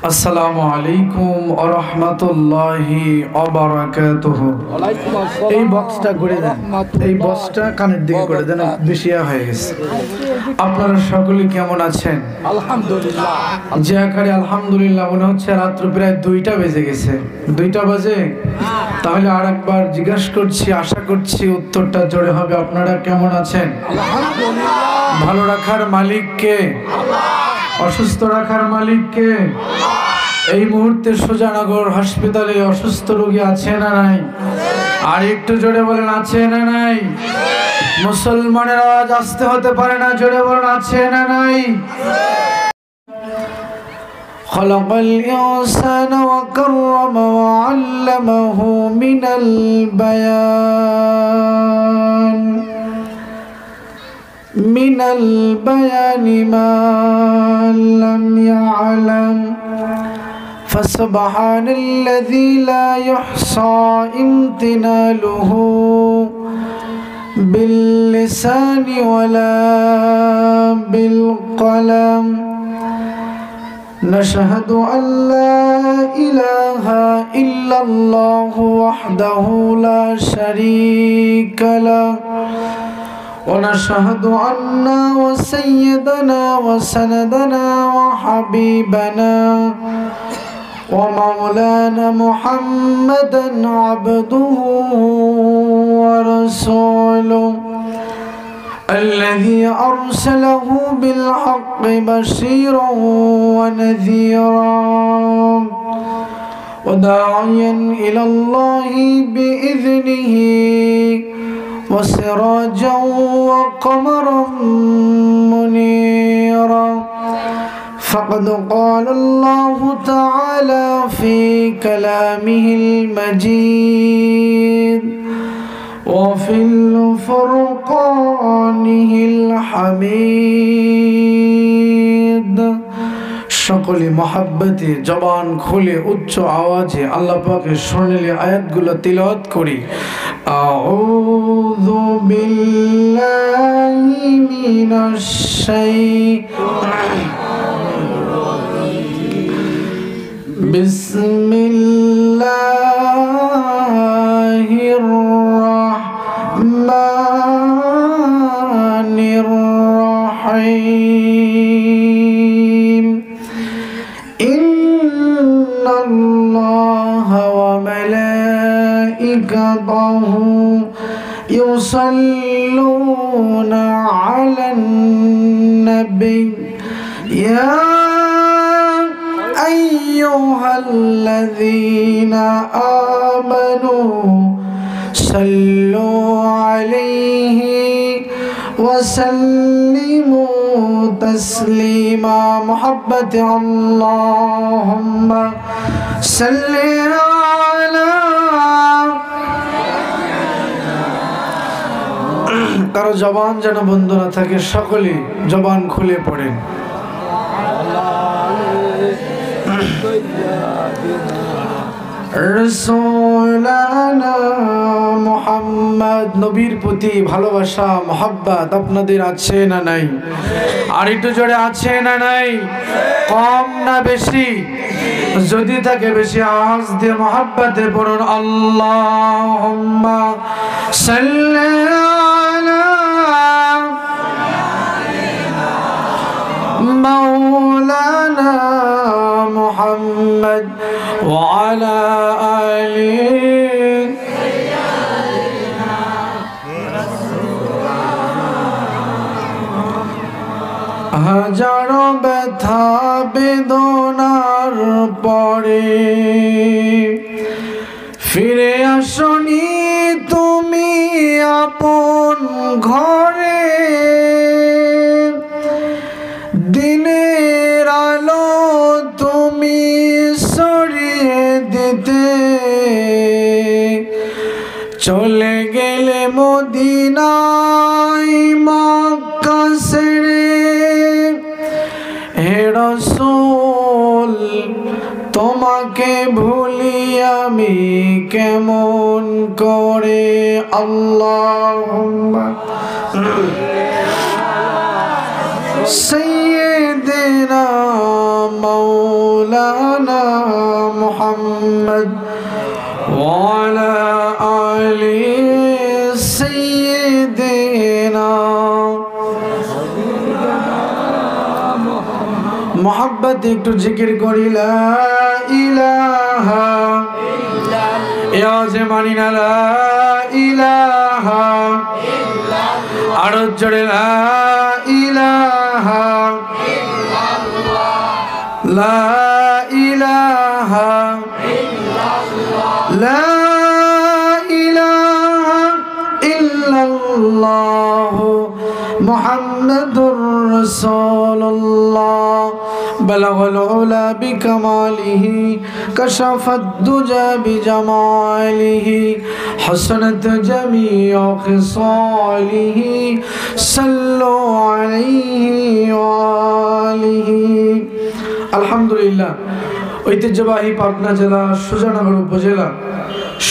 আসসালামু আলাইকুম ওয়া রাহমাতুল্লাহি ওয়া বারাকাতুহু। এই বক্সটা করে দেন, এই বক্সটা কানের দিকে করে দেন, বেশি হয়ে গেছে। আপনারা সকলে কেমন আছেন? আলহামদুলিল্লাহ। যে আকারে আলহামদুলিল্লাহ মনে হচ্ছে রাত্র প্রায় 2টা বেজে গেছে। 2টা বাজে? তাহলে আরেকবার জিজ্ঞাসা করছি, আশা করছি উত্তরটা জোরে হবে। আপনারা কেমন আছেন? আলহামদুলিল্লাহ। ভালো রাখার মালিক কে? অসুস্থ রাখার মালিক কে? এই মুহূর্তে সোজানগর হাসপাতালে অসুস্থ রোগী আছে না নাই? আর একটু জোরে বলেন, আছে না নাই? মুসলমানের আওয়াজ আসতে হতে পারে না, জোরে বলেন আছে না নাই? خلق الإنسان وكرم وعلمه من البيان ما لم يعلم فسبحان الذي لا يحصى امتناله باللسان ولا بالقلم نشهد أن لا إله إلا الله وحده لا شريك له ونشهد أن وسيدنا وسندنا وحبيبنا ومولانا محمدا عبده ورسوله الذي أرسله بالحق بشيرا ونذيرا وداعيا إلى الله بإذنه وسراجا وقمرا منيرا فقد قال الله تعالى في كلامه المجيد وفي الفرقانه الحميد সকলে মহাব্বতে জবান খুলে উচ্চ আওয়াজে আল্লাহ পাকের স্বর্ণিল আয়াতগুলো তিলাওয়াত করি। আউযু বিল্লাহি মিনাশ শাইতানির রাজীম বিসমিল্লাহির রাহমানির রাহিম ইন্নাল্লাহা ওয়া মালাইকাতাহু ইউসাল্লুনা আলান নবী ইয়া আইয়ুহাল্লাযীনা আমানু সাল্লু আলাইহি ওয়া সাল্লিমু তাসলিমা মুহাব্বতি আল্লাহুম্মা সাল্লি আলা। কারো জবান যেন বন্ধ না থাকে, সকলে জবান খুলে পড়েন। রাসূলুনা মুহাম্মদ নবীর প্রতি ভালোবাসা মোহাব্বত আপনাদের আছে না নাই? আর একটু জোরে আছে না নাই? কম না বেশি? যদি থাকে বেশি আওয়াজ দিয়ে মোহাব্বতে পড়ুন আল্লাহুম্মা সাল্লি আলা মাওলানা মুহাম্মদ ওয়া আলা আলিহি হাজারো ব্যথা বেদনার পরে ফিরে আসনি তুমি আপন ঘরে, দিনের আলো তুমি সরিয়ে দিতে চলে গেলে মদিনায় মক্কা ছেড়ে। হে রাসূল তোমাকে ভুলি আমি কেমন করে? আল্লাহুম্মা سيدنا مولانا مولانا محمد وعلى آل سيدنا محبت একটু জিকির করি লা ইলাহা ইয়া জামানি লা ইলাহা আরো জোরে লা ইলাহা লা ইলাহা লা ইলাহা ইল্লাল্লাহ মুহাম্মাদুর রাসূলুল্লাহ بلغ العلا بكماله كشف الدجى بجماله حسنت جميع خصاله صلوا عليه وآله الحمد لله ঐতিহ্যবাহী পাবনা জেলা সুজানগর উপজেলা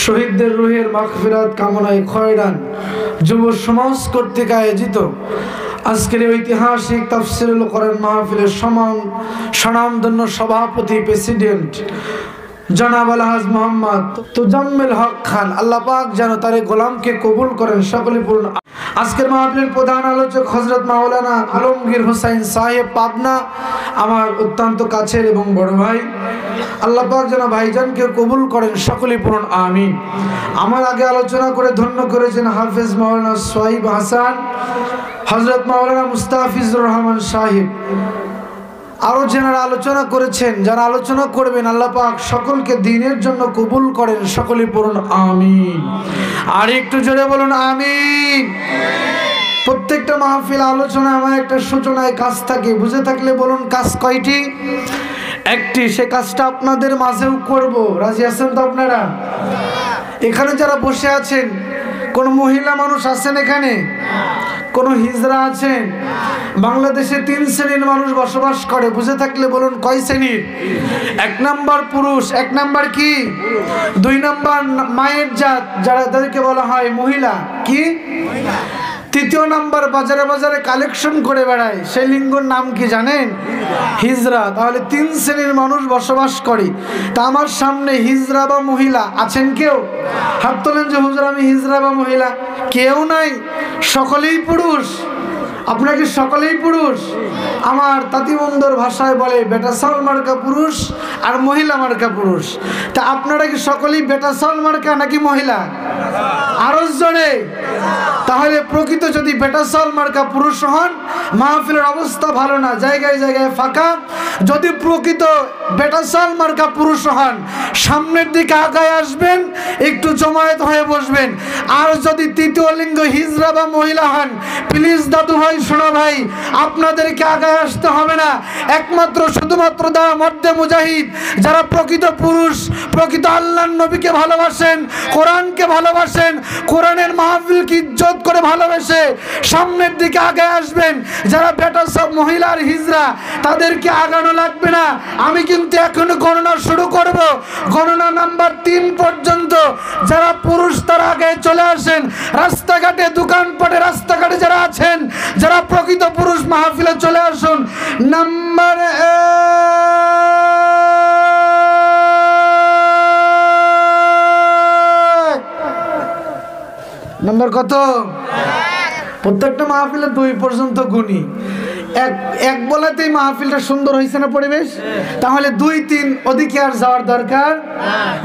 শহীদদের রুহের মাগফিরাত কামনায় খয়রান যুব সমাজ কর্তৃক আয়োজিত আজকের ঐতিহাসিক তাফসীরুল কোরআন মাহফিলের স্বনামধন্য সভাপতি প্রেসিডেন্ট জনাব আলহাজ মোহাম্মদ তোজাম্মেল হক খান, আল্লাহ পাক যেন তার গোলামকে কবুল করেন, সকলে পূর্ণ। আজকের মাহফিলের প্রধান আলোচক হযরত মাওলানা আলমগীর হোসেন সাহেব পাবনা, আমার অত্যন্ত কাছের এবং বড় ভাই। আল্লাহ পাক যেন ভাইজানকে কবুল করেন, সকলে পূর্ণ আমিন। আমার আগে আলোচনা করে ধন্য করেছেন হাফেজ মাওলানা সোহাইব হাসান, হযরত মাওলানা মুস্তাফিজুর রহমান সাহেব, আরো যারা আলোচনা করেছেন, যারা আলোচনা করবেন, আল্লাহ পাক সকলকে দ্বীনের জন্য কবুল করেন, সকলে পড়ুন আমিন। আর একটু জোরে বলুন আমিন। প্রত্যেকটা মাহফিল আলোচনা আমার একটা সূচনায় কাজ থাকে, বুঝে থাকলে বলুন কাজ কয়টি? একটি। সে কাজটা আপনাদের মাঝেও করব, রাজি আছেন তো আপনারা? এখানে যারা বসে আছেন, কোন মহিলা মানুষ আছেন এখানে? কোন হিজড়া আছেন? বাংলাদেশে 3 শ্রেণীর মানুষ বসবাস করে, বুঝে থাকলে বলুন কয় শ্রেণীর? 1 নাম্বার পুরুষ, 1 নাম্বার কি? 2 নাম্বার মায়ের জাত, যাদেরকে বলা হয় মহিলা, কি? 3 নাম্বার বাজারে বাজারে কালেকশন করে বেড়ায়, সেই লিঙ্গর নাম কি জানেন? হিজড়া। তাহলে 3 শ্রেণীর মানুষ বসবাস করে। তা আমার সামনে হিজড়া বা মহিলা আছেন কেউ? হাত তোলেন যে হুজুর আমি হিজড়া বা মহিলা। কেউ নাই, সকলেই পুরুষ। আপনাকে সকলেই পুরুষ। আমার তাঁতিবন্ধর ভাষায় বলে বেটা চাউল মার্কা পুরুষ আর মহিলা মার্কা পুরুষ। তা আপনারা কি সকলেই বেটা চাউল মার্কা নাকি মহিলা? আরো জোরে। তাহলে প্রকৃত যদি বেটা চাউল মার্কা পুরুষ হন, মাহফিলের অবস্থা ভালো না, জায়গায় জায়গায় ফাঁকা। যদি প্রকৃত বেটা চাউল মার্কা পুরুষ হন, সামনের দিকে আগায় আসবেন, একটু জমায়েত হয়ে বসবেন। আর যদি 3য় লিঙ্গ হিজড়া বা মহিলা হন, প্লিজ দাদু ভাই, শোনো ভাই, আপনাদেরকে আগায় আসতে হবে না। একমাত্র শুধুমাত্র যারা মর্দে মুজাহিদ, যারা প্রকৃত পুরুষ, প্রকৃত আল্লাহর নবীকে ভালোবাসেন, কোরআনকে ভালোবাসেন, কোরআনের মাহফিলকে ইজ্জত করে ভালোবেসে সামনের দিকে আগায় আসবেন। যারা বেটা সব মহিলার হিজড়া, তাদেরকে আগানো লাগবে না। আমি কিন্তু এখনো গণনা শুরু করব। গণনা নাম্বার 3 পর্যন্ত যারা পুরুষ তারা আগে চলে আসেন। রাস্তাঘাটে, দোকানপাটে, রাস্তাঘাটে যারা আছেন, যারা প্রকৃত পুরুষ, মাহফিলে চলে আসুন। নাম্বার নাম্বার কত? প্রত্যেকটা মাহফিলে 2 পর্যন্ত গুনি। এক বলাতেই মাহফিলটা সুন্দর হয়েছে না পরিবেশ? তাহলে 2, 3 ওদিকে আর যাওয়ার দরকার।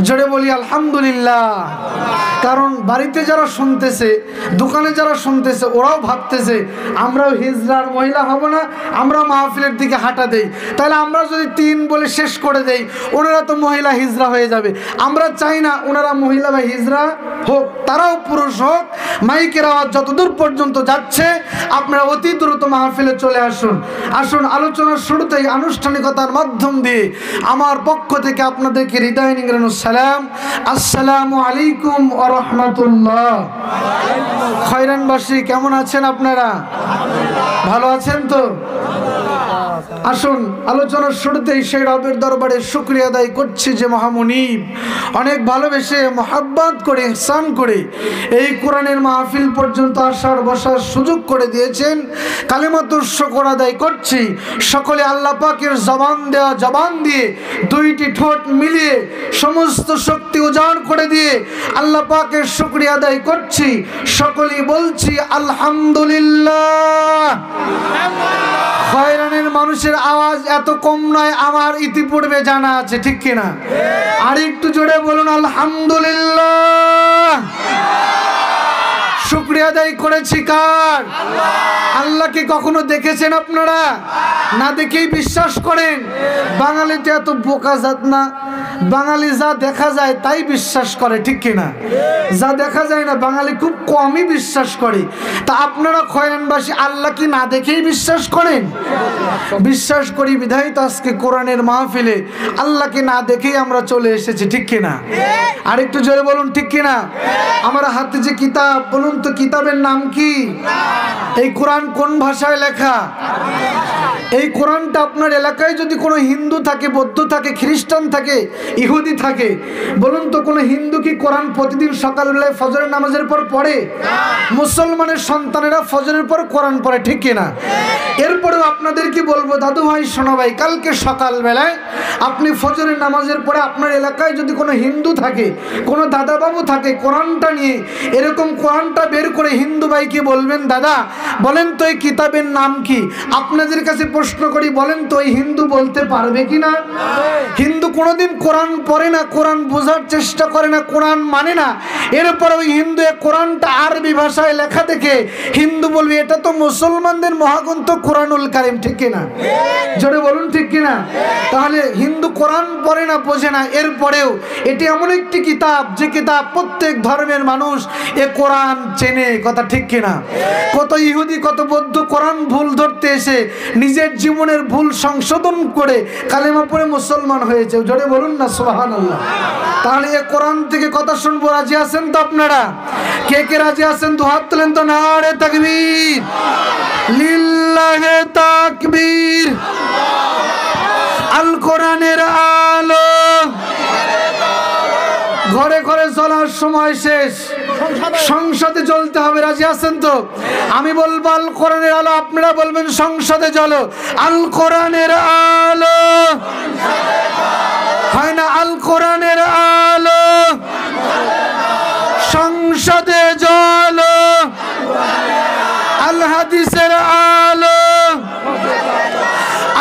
জোরে বলি আলহামদুলিল্লাহ। কারণ বাড়িতে যারা শুনতেছে, দোকানে যারা শুনতেছে, ওরাও ভাবতেছে আমরাও হিজড়ার মহিলা হব না, আমরাও মাহফিলের দিকে হাঁটা দেই। তাহলে আমরা যদি 3 বলে শেষ করে দেই, ওনারা তো মহিলা হিজড়া হয়ে যাবে। আমরা চাই না ওনারা মহিলা বা হিজড়া হোক, তারাও পুরুষ হোক। মাইকের আওয়াজ যতদূর পর্যন্ত যাচ্ছে, আপনারা অতি দ্রুত মাহফিলে চলে আসুন। আসুন, আলোচনার শুরুতেই আনুষ্ঠানিকতার মাধ্যম দিয়ে আমার পক্ষ থেকে আপনাদেরকে হৃদয় নিংড়ানো সালাম। আসসালামু আলাইকুম ওয়া রাহমাতুল্লাহ। খয়রানবাসী কেমন আছেন আপনারা? ভালো আছেন তো? আসুন আলোচনার শুরুতেই সেই রবের দরবারে শুকরিয়া আদায় করছি যে মহামনিব অনেক ভালোবেসে মোহাব্বত করে ইহসান করে এই কোরআনের মাহফিল পর্যন্ত আসার বসার সুযোগ করে দিয়েছেন। কালিমাতুর শুকর আদায় করছি সকলে আল্লাহ পাকের জবান দেওয়া জবান দিয়ে দুইটি ঠোঁট মিলিয়ে সমস্ত শক্তি উজাড় করে দিয়ে আল্লাহ পাকের শুকরিয়া আদায় করছি। সকলেই বলছি আলহামদুলিল্লাহ। খয়রানের মানুষের আওয়াজ এত কম নয়, আমার ইতিপূর্বে জানা আছে, ঠিক কিনা? আর একটু জোরে বলুন আলহামদুলিল্লাহ। শুকরিয়া আদায় করেছি কার? আল্লাহকে কখনো দেখেছেন আপনারা? না দেখেই বিশ্বাস করেন? বাঙালিতে এত বোকা জাত না, বাঙালি যা দেখা যায় তাই বিশ্বাস করে, ঠিক কিনা? যা দেখা যায় না বাঙালি খুব কমই বিশ্বাস করে। তা আপনারা খয়রানবাসী আল্লাহ কি না দেখেই বিশ্বাস করেন? বিশ্বাস করি বিধায় তো আজকে কোরআনের মাহফিলে আল্লাহকে না দেখেই আমরা চলে এসেছি, ঠিক কিনা? আর একটু জোরে বলুন ঠিক কিনা? আমার হাতে যে কিতাব, বলুন তো কিতাবের নাম কি? এই কোরআন কোন ভাষায় লেখা? এই কোরআনটা আপনার এলাকায় যদি কোনো হিন্দু থাকে, বৌদ্ধ থাকে, খ্রিস্টান থাকে, ইহুদি থাকে, বলুন তো কোনো হিন্দু কি কোরআন প্রতিদিন সকালবেলায় ফজরের নামাজের পর পড়ে? মুসলমানের সন্তানেরা ফজরের পর কোরআন পড়ে, ঠিক কিনা? এরপরেও আপনাদের কি বলবো দাদু ভাই, শোনো ভাই, কালকে সকালবেলায় আপনি ফজরের নামাজের পরে আপনার এলাকায় যদি কোনো হিন্দু থাকে, কোনো দাদাবাবু থাকে, কোরআনটা নিয়ে এরকম কোরআনটা বের করে হিন্দু ভাইকে বলবেন, দাদা বলেন তো এই কিতাবের নাম কি? আপনাদের কাছে প্রশ্ন করি, বলেন তো এই হিন্দু বলতে পারবে কি না? হিন্দু কোনোদিন কোরআন পড়ে না, কোরআন বোঝার চেষ্টা করে না, কোরআন মানে না, এরপরে ওই হিন্দু কোরআনটা আরবি ভাষায় লেখা দেখে হিন্দু বলবে এটা তো মুসলমানদের মহাগ্রন্থ কোরআনুল কারীম, ঠিক কিনা? জোরে বলুন ঠিক কিনা? তাহলে হিন্দু কোরআন পড়ে না, বোঝে না, এরপরেও এটি এমন একটি কিতাব যে কিতাব প্রত্যেক ধর্মের মানুষ এ কোরআন চেনে, কথা ঠিক কিনা? কত ইহুদি কত বৌদ্ধ কোরআন ভুল ধরতে এসে নিজের জীবনের ভুল সংশোধন করে কালেমা পড়ে মুসলমান হয়েছে, জোরে বলুন না সুবহানাল্লাহ। তাহলে এ কোরআন থেকে কথা শুনবো, রাজি আছেন তো আপনারা? কে কে রাজি আছেন দু হাত তুলেন তো। নারে তাকবীর, লিল্লাহে তাকবীর। আল কোরআনের আলো ঘরে ঘরে চলার সময় শেষ, সংসদে জ্বলতে হবে, রাজি আছেন তো? আমি বলবো আল কোরআনের আলো, আপনারা বলবেন সংসদে জ্বলো। আল কোরআনের আলো হয় না? আল কোরআনের আলো সংসদে জ্বলো। আল হাদিসের আলো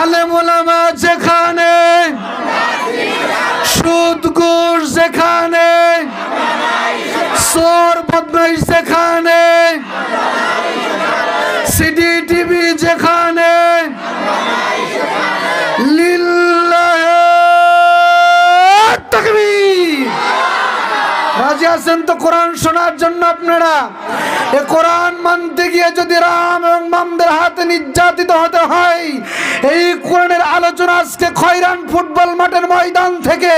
আলেম ওলামা যেখানে, সুদ ঘুষ যেখানে, চোর বদমাইশ যেখানে, সিডি টিভি যেখানে, লিল্লাহে তাকবীর। রাজি আছেন তো কোরআন শোনার জন্য আপনারা? এ কোরআন মানতে গিয়ে যদি রাম এবং বামদের হাতে নির্যাতিত হতে হয়, এই কোরআনের আলোচনা আজকে খয়রান ফুটবল মাঠের ময়দান থেকে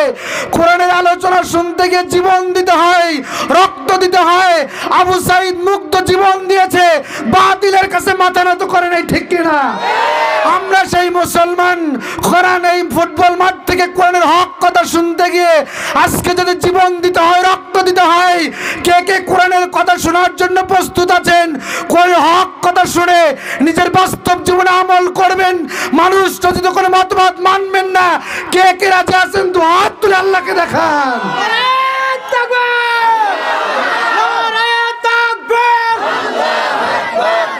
কোরআনের আলোচনা শুনতে গিয়ে জীবন দিতে হয়, রক্ত দিতে হয়। আবু সাইদ মুগ্ধ জীবন দিয়েছে, বাতিলের কাছে মাথা নত করে নাই, ঠিক কিনা? আমরা সেই মুসলমান, কোরআন এই ফুটবল মাঠ থেকে কোরআনের হক কথা শুনতে গিয়ে আজকে যদি জীবন দিতে হয়, রক্ত দিতে হয়, কে কে কোরআনের কথা শোনার জন্য প্রস্তুত আছেন? কোন হক কথা শুনে নিজের বাস্তব জীবনে আমল করবেন, মানুষ যদি কোনো মতবাদ মানবেন না, কে কে রাজি আছেন দু হাত তুলে আল্লাহকে দেখান।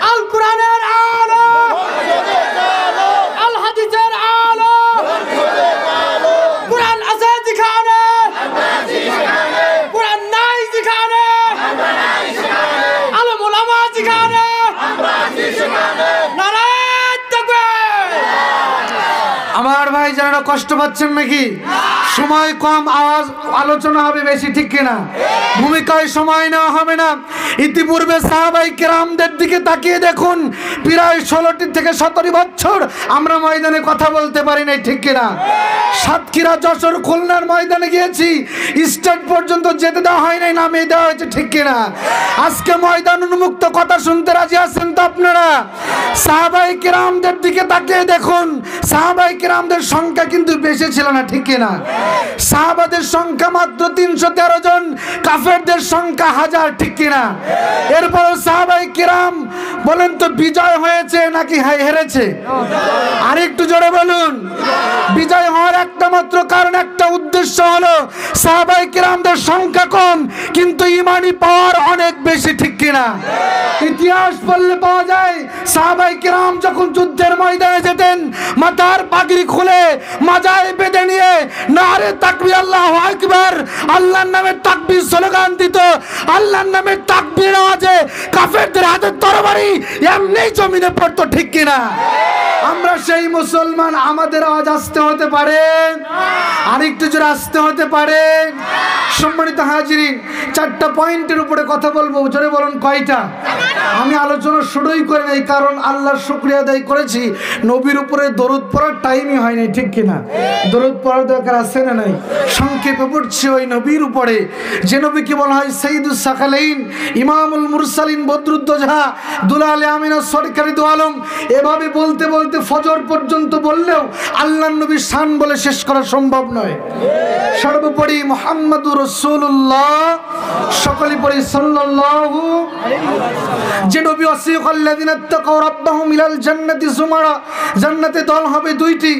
আল কোরআনের আলো, আল হাদিসের আলো, কোরআন আছে যেখানে, কোরআন নাই যেখানে, আলেম ওলামা যেখানে, নারে তাকবীর। আমার ভাই ভাইজানেরা কষ্ট পাচ্ছেন নাকি? সময় কম, আওয়াজ আলোচনা হবে বেশি, ঠিক কিনা? ভূমিকায় সময় নেওয়া হবে না। ইতিপূর্বে সাহাবায়ে কেরামদের দিকে তাকিয়ে দেখুন, প্রায় 16 থেকে 17 বছর আমরা ময়দানে কথা বলতে পারি নাই, ঠিক কিনা? সাতক্ষীরা, যশোর, খুলনার ময়দানে গিয়েছি, স্টেট পর্যন্ত যেতে দেওয়া হয় নাই, নামিয়ে দেওয়া হয়েছে, ঠিক কিনা? আজকে ময়দান উন্মুক্ত, কথা শুনতে রাজি আছেন তো আপনারা? সাহাবায়ে কেরামদের দিকে তাকিয়ে দেখুন, সাহাবায়ে কেরামদের সংখ্যা কিন্তু বেশি ছিল না, ঠিক কিনা? সাহাবাদের সংখ্যা মাত্র 313 জন, কাফেরদের সংখ্যা 1000, ঠিক কিনা? এরপর সাহাবায়ে কেরাম বলেন তো বিজয় হয়েছে নাকি হেরেছে? আরেকটু জোরে বলুন। বিজয় হওয়ার একটা মাত্র কারণ, একটা উদ্দেশ্য হলো সাহাবায়ে কেরামদের সংখ্যা কম কিন্তু ইমানি পাওয়ার অনেক বেশি, ঠিক কিনা? ইতিহাস পড়লে পাওয়া যায়, সাহাবায়ে কেরাম যখন যুদ্ধের ময়দানে যেতেন, মাথার পাগড়ি খুলে মাজায় বেঁধে নিয়ে নারে তাকবীর, আল্লাহু আকবার, আল্লাহর নামে তাকবীর স্লোগান দিত। আল্লাহর নামে তাকবীর আওয়াজে কাফেরদের হাতে তরবারি এমনি জমিনে পড়তো, ঠিক কিনা? আমরা সেই মুসলমান, আমাদের আওয়াজ আসতে হতে পারে, আরেকটু জোরে আসতে হতে পারে। সম্মানিত হাজিরিন, 4টা পয়েন্টের উপরে কথা বলবো, জোরে বলুন কয়টা? আমি আলোচনা শুরুই করে নাই, কারণ আল্লাহর শুকরিয়া আদায় করেছি, নবীর উপরে দরুদ পড়ার টাইমই হয় নাই, ঠিক কিনা? দরুদ পড়ার দরকার আছে না নাই? সংক্ষেপে পড়ছি ওই নবীর উপরে, যে নবীকে বলা হয় সাইয়্যিদুস সাকালাইন, ইমামুল মুরসালিন, বদরুদ্দোজা, দুলালে আমিনা, সরকারি দু আলম। এভাবে বলতে বলতে ফজর পর্যন্ত বললেও আল্লাহর নবীর শান বলে শেষ করা সম্ভব নয়। সর্বোপরি মুহাম্মাদুর রাসূলুল্লাহ, সকলে পড়ি সাল্লাল্লাহু। যে নবী ওয়াসিকাল্লাযিনা তাকাউ রাব্বাহুম ইলাল জান্নাতি যুমারা, জান্নাতে দল হবে 2টি,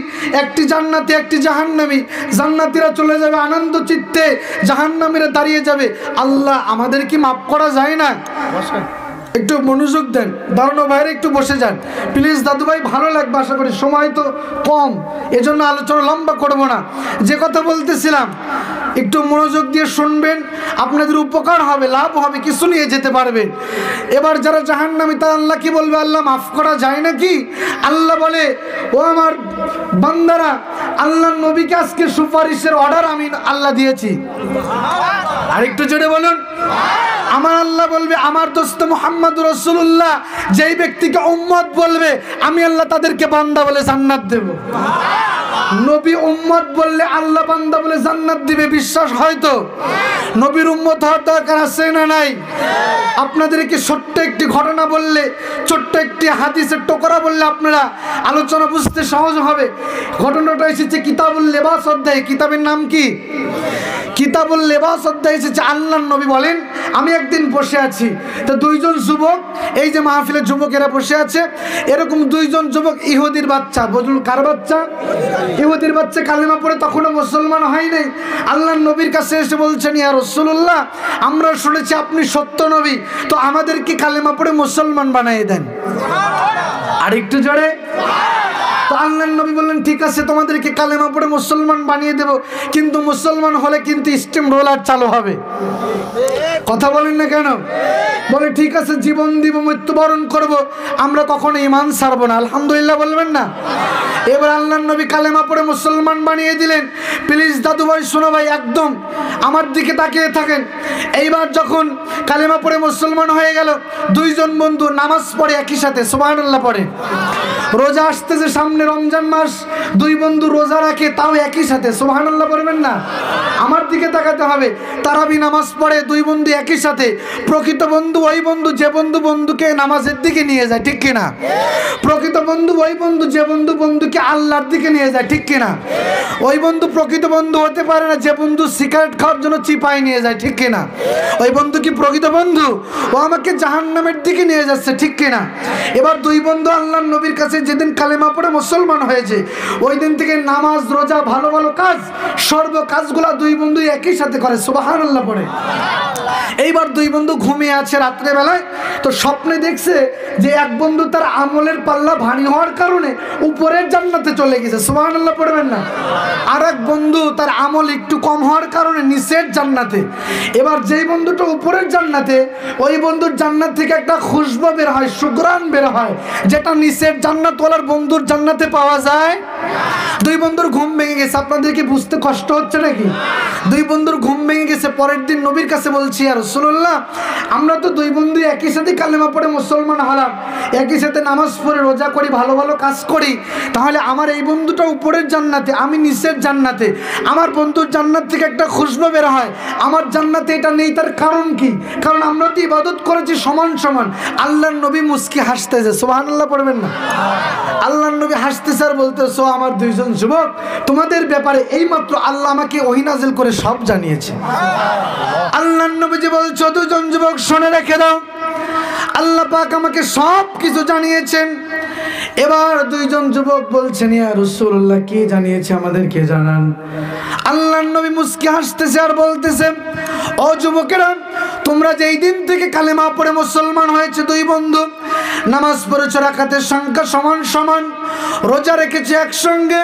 একটি জান্নাতি, একটি জাহান্নামী। জান্নাতীরা চলে যাবে আনন্দ চিত্তে, জাহান্নামীরা দাঁড়িয়ে যাবে। আল্লাহ আমাদের কি মাফ করা যায় না? একটু মনোযোগ দেন, দাঁড়ানো বাইরে একটু বসে যান প্লিজ দাদু ভাই, ভালো লাগবে আশা করি। সময় তো কম, এজন্য আলোচনা লম্বা করব না। যে কথা বলতেছিলাম একটু মনোযোগ দিয়ে শুনবেন, আপনাদের উপকার হবে, লাভ হবে, কিছু নিয়ে যেতে পারবেন। এবার যারা জাহান্নামী, তারা আল্লাহ কি বলবে? আল্লাহ মাফ করা যায় নাকি? আল্লাহ বলে, ও আমার বান্দারা, আল্লাহর নবীকে আজকে সুপারিশের অর্ডার আমি আল্লাহ দিয়েছি। আরেকটু জোরে বলুন। আমার আল্লাহ বলবে, আমার দোস্ত মুহাম্মাদুর রাসূলুল্লাহ যেই ব্যক্তিকে উম্মত বলবে, আমি আল্লাহ তাদেরকে বান্দা বলে জান্নাত দেব। নবী উম্মত বললে আল্লাহ বান্দা বলে জান্নাত দিবে, বিশ্বাস হয়তো? নবীর উম্মত হওয়ার দরকার আছে না নাই? আপনাদেরকে ছোট্ট একটি ঘটনা বললে, ছোট্ট একটি হাদিসের টুকরা বললে আপনারা আলোচনা বুঝতে সহজ হবে। ঘটনাটা এসেছে কিতাবুল লেবাস অধ্যায়ে। কিতাবের নাম কি? কিতাবুল লেবাস অধ্যায়ে এসেছে। আল্লাহর নবী বলেন, আমি একদিন বসে আছি, তো 2 জন যুবক, এই যে মাহফিলের যুবকেরা বসে আছে, এরকম 2 জন যুবক, ইহুদির বাচ্চা। বলুন কার বাচ্চা? ইহুদির বাচ্চা, কালেমা পড়ে তখনও মুসলমান হয় নাই। আল্লাহর নবীর কাছে এসে বলছেন, ইয়া রাসূলুল্লাহ, আমরা শুনেছি আপনি সত্য নবী, তো আমাদেরকে কালেমা পড়ে মুসলমান বানিয়ে দেন। আরেকটু জোরে। তো আল্লাহর নবী বললেন, ঠিক আছে, তোমাদেরকে কালেমা পড়ে মুসলমান বানিয়ে দেব, কিন্তু মুসলমান হলে কিন্তু স্টিম রোলার চালু হবে। কথা বলেন না কেন? বলে ঠিক আছে, জীবন দিব, মৃত্যুবরণ করব, আমরা কখনো ঈমান ছাড়বো না। আলহামদুলিল্লাহ বলবেন না? এবার আল্লাহর নবী কালেমা পড়ে মুসলমান বানিয়ে দিলেন। প্লিজ দাদু ভাই, শোনো ভাই, একদম আমার দিকে তাকিয়ে থাকেন। এইবার যখন কালেমা পড়ে মুসলমান হয়ে গেল, 2 জন বন্ধু নামাজ পড়ে একই সাথে, সুবহানাল্লাহ পড়ে। রোজা আসতেছে সামনে, রমজান মাস, 2 বন্ধু রোজা রাখে, তাও একই সাথে, সুবহানাল্লাহ বলবেন না? আমার দিকে তাকাতে হবে। তারাবি নামাজ পড়ে 2 বন্ধু একই সাথে। প্রকৃত বন্ধু ওই বন্ধু যে বন্ধু বন্ধুকে নামাজের দিকে নিয়ে যায়, ঠিক কিনা? প্রকৃত বন্ধু ওই বন্ধু যে বন্ধু বন্ধুকে আল্লাহর দিকে নিয়ে যায়, ঠিক কিনা? ওই বন্ধু প্রকৃত বন্ধু হতে পারে না যে বন্ধু সিগারেট খাওয়ার জন্য চিপায় নিয়ে যায়, ঠিক কিনা? ওই বন্ধু কি প্রকৃত বন্ধু? ও আমাকে জাহান্নামের দিকে নিয়ে যাচ্ছে, ঠিক কিনা? এবার 2 বন্ধু আল্লাহর নবীর কাছে যেদিন কালেমা পড়ে মুসলমান হয়েছে, ওই দিন থেকে নামাজ, রোজা, ভালো ভালো কাজ, সর্ব কাজগুলা 2 বন্ধু একই সাথে করে, সুবহানাল্লাহ পড়ে। এইবার 2 বন্ধু ঘুমিয়ে আছে রাত্রে বেলায়, তো স্বপ্নে দেখছে যে এক বন্ধু তার আমলের পাল্লা ভারী হওয়ার কারণে উপরের জান্নাতে চলে গেছে, সুবহানাল্লাহ পড়বেন না? আর এক বন্ধু তার আমল একটু কম হওয়ার কারণে নিচের জান্নাতে। এবার যেই বন্ধুটা উপরের জান্নাতে, ওই বন্ধুর জান্নাত থেকে একটা খুশবু বের হয়, সুঘ্রাণ বের হয়, যেটা নিচের জান্নাতওয়ালার বন্ধুর জান্নাতে পাওয়া যায় দুই বন্ধুর ঘুম ভেঙে গেছে, আপনাদের কি বুঝতে কষ্ট হচ্ছে নাকি? দুই বন্ধুর ঘুম ভেঙে গেছে, পরের দিন নবীর কাছে বলছি, ইয়া রাসূলুল্লাহ, আমরা তো দুই বন্ধু একই সাথে কালেমা পড়ে মুসলমান হলাম, একই সাথে নামাজ পড়ে রোজা করি, ভালো ভালো কাজ করি, তাহলে আমার এই বন্ধুটা উপরের জান্নাতে, আমি নিচের জান্নাতে, আমার বন্ধুর জান্নাত থেকে একটা খুশবু বের হয়, আমার জান্নাতে এটা নেই, তার কারণ কি? কারণ আমরা তো ইবাদত করেছি সমান সমান। আল্লাহর নবী মুস্কি হাসতেছে, সুবহানাল্লাহ পড়বেন না? আল্লাহর নবী হাসতেছে আর বলতেছে, আমার দুইজন যুবক, তোমাদের ব্যাপারে এইমাত্র আল্লাহ আমাকে ওহী নাযিল করে সব জানিয়েছে। আল্লাহর নবী যে বলছে, দুজন যুবক শুনে রেখে দাও, আল্লাহ পাক আমাকে সব কিছু জানিয়েছেন। এবার দুইজন যুবক বলছেন, ইয়া রাসূলুল্লাহ, কে জানিয়েছে, আমাদেরকে জানান। আল্লাহর নবী মুস্কি হাসতেছে আর বলতেছে, ও যুবকেরা, তোমরা যেই দিন থেকে কালেমা পড়ে মুসলমান হয়েছে, দুই বন্ধু নামাজ পড়েছ রাকাতের সংখ্যা সমান সমান, রোজা রেখেছে একসঙ্গে,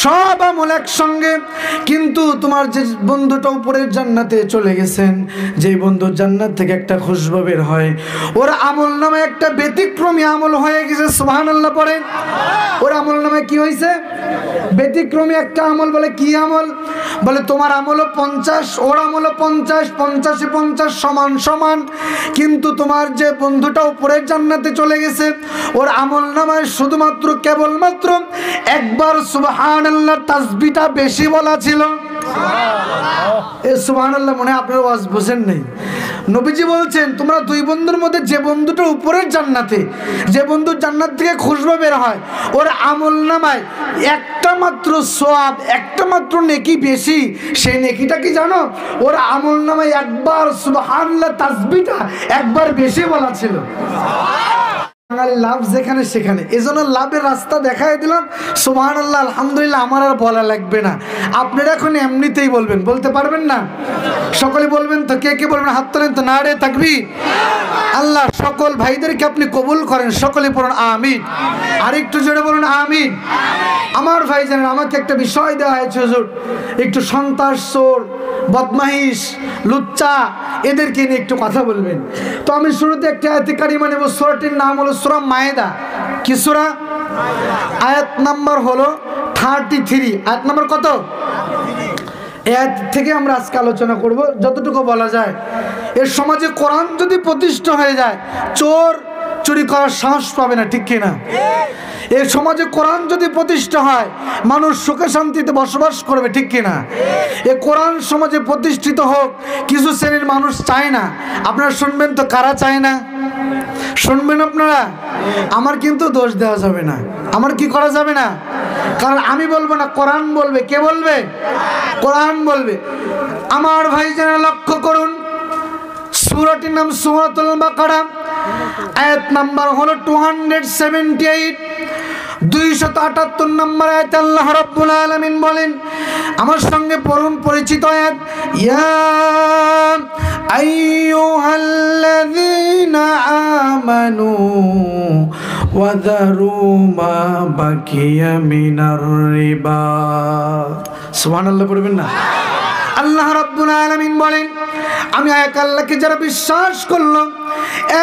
সব আমল একসঙ্গে, কিন্তু তোমার যে বন্ধুটা উপরের জান্নাতে চলে গেছেন, যেই বন্ধুর জান্নাত থেকে একটা খুশবু বের হয়, ওর আমল নামে একটা ব্যতিক্রমী আমল হয়ে গেছে। সুবহানাল্লাহ পড়ে। ওর আমল নামে কি হয়েছে? ব্যতিক্রমী একটা আমল। বলে কি আমল? বলে তোমার আমলও 50, ওর আমলও 50, 50 50 সমান সমান, কিন্তু তোমার যে বন্ধুটা উপরের জান্নাতে চলে গেছে, ওর আমল নামায় শুধুমাত্র কেবলমাত্র একবার সুবহানাল্লাহ তাসবিহটা বেশি বলা ছিল। এই সুবহানাল্লাহ মনে হয় আপনারা ওয়াজ বুঝেন নেই। নবীজি বলছেন, তোমরা দুই বন্ধুর মধ্যে যে বন্ধুটা উপরের জান্নাতে, যে বন্ধুর জান্নাত থেকে খুশবু বের হয়, ওর আমল নামায় একটা মাত্র সওয়াব, একটা মাত্র নেকি বেশি। সেই নেকিটা কি জানো? ওর আমল নামায় একবার সুবহানাল্লাহ তাসবিহটা একবার বেশি বলা ছিল। লাভ যেখানে সেখানে, এজন্য লাভের রাস্তা দেখাই দিলাম। সুবহানাল্লাহ, আলহামদুলিল্লাহ, আমার আর বলা লাগবে না, আপনারা এখন এমনিতেই বলবেন। বলতে পারবেন না? সকলে বলবেন তো? কে কে বলবেন? হাত তোলেন তো। নারে তাকবীর। আল্লাহ সকল ভাইদেরকে আপনি কবুল করেন। সকলে পড়ুন আমিন। আরেকটু জোরে বলুন আমিন। আমার ভাইজানেরা, আমাকে একটা বিষয় দেওয়া হয়েছে, হুজুর, একটু সন্ত্রাস, চোর, বদমাইশ, লুচ্চা, এদেরকে নিয়ে একটু কথা বলবেন। তো আমি শুরুতে একটা আয়াতে কারিমা নেব। সূরাটির নাম হলো সূরা মায়েদা। কি সূরা? আয়াত নাম্বার হলো 33। আয়াত নাম্বার কত? আয়াত থেকে আমরা আজকে আলোচনা করব, যতটুকু বলা যায়। এর সমাজে কোরআন যদি প্রতিষ্ঠা হয়ে যায়, চোর চুরি করার সাহস পাবে না, ঠিক কিনা? এই সমাজে কোরআন যদি প্রতিষ্ঠা হয়, মানুষ সুখে শান্তিতে বসবাস করবে, ঠিক কিনা? এই কোরআন সমাজে প্রতিষ্ঠিত হোক, কিছু শ্রেণীর মানুষ চায় না। আপনারা শুনবেন তো, কারা চায় না? শুনবেন আপনারা। আমার কিন্তু দোষ দেওয়া যাবে না, আমার কি করা যাবে না, কারণ আমি বলবো না, কোরআন বলবে। কে বলবে? কোরআন বলবে। আমার ভাইজানেরা লক্ষ্য করুন, সূরাটির নাম সূরাতুল বাকারা, আয়াত নাম্বার হলো 278। 278 নম্বর আয়াতে আল্লাহ রাব্বুল আলামিন বলেন, আমার সঙ্গে পড়ুন পরিচিত আয়াত, ইয়া আইয়ুহাল্লাযীনা আমানু ওয়া যারু মা বাকিয়া মিনার রিবা। সুবহানাল্লাহ পড়বেন না? আল্লাহ রাব্বুল আলামিন বলেন, আমি এক আল্লাহকে যারা বিশ্বাস করলো,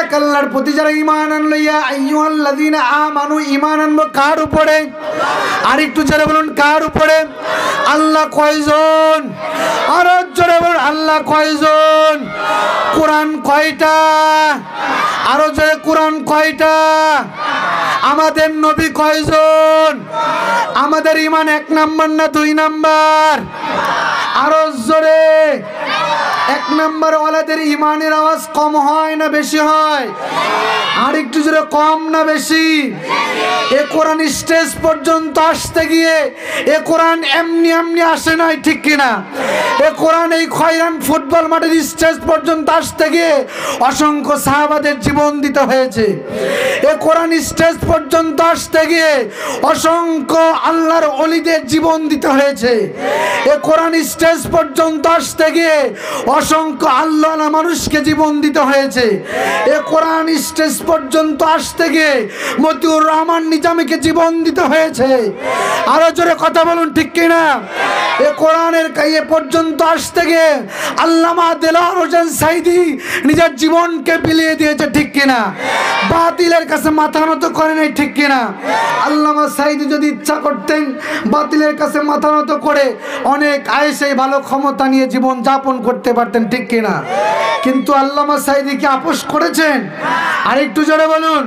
এক আল্লাহর প্রতি যারা ঈমান আনলো, ইয়া আইয়ুহাল্লাযীনা আমানু, ঈমান আনবো কার উপরে? আর একটু জোরে বলুন, কার উপরে? আল্লাহ কয়জন? আরো জোরে বলুন, আল্লাহ কয়জন? কোরআন কয়টা? আরো জোরে, কোরআন কয়টা? আমাদের নবী কয়জন? আমাদের ঈমান 1 নাম্বার না 2 নাম্বার? আরো জোরে। 1 নাম্বার ওয়ালাদের ঈমানের আওয়াজ কম হয় না বেশি হয়? আর একটু জোরে, কম না বেশি? এ কোরআন স্টেজ পর্যন্ত আসতে গিয়ে এ কোরআন এমনি এমনি আসে নাই, ঠিক কিনা? এ কোরআন এই খয়রান ফুটবল মাঠের স্টেজ পর্যন্ত আসতে গিয়ে অসংখ্য সাহাবাদের জীবন দিতে হয়েছে। এ কোরআন স্টেজ পর্যন্ত আসতে গিয়ে অসংখ্য আল্লাহর ওলিদের জীবন দিতে হয়েছে। এ কোরআন স্টেজ পর্যন্ত আসতে গিয়ে অসংখ্য আল্লাহওয়ালা মানুষকে জীবন দিতে হয়েছে। এ কোরআন স্টেজ পর্যন্ত আসতে গিয়ে মতিউর রহমান নিজামীকে জীবন দিতে হয়েছে। আরো জোরে কথা বলুন, ঠিক কিনা? এ কোরআনের এ পর্যন্ত পর্যন্ত আসতে গিয়ে আল্লামা দেলোয়ার হোসেন সাইদি নিজের জীবনকে বিলিয়ে দিয়েছে, ঠিক কিনা? বাতিলের কাছে মাথা নত করে নাই, ঠিক কিনা? আল্লামা সাইদি যদি ইচ্ছা করতেন বাতিলের কাছে মাথা নত করে অনেক আয়েসে ভালো ক্ষমতা নিয়ে জীবন যাপন করতে পারতেন, ঠিক কিনা? কিন্তু আল্লামা সাইদি কি আপোষ করেছেন? আরেকটু জোরে বলুন।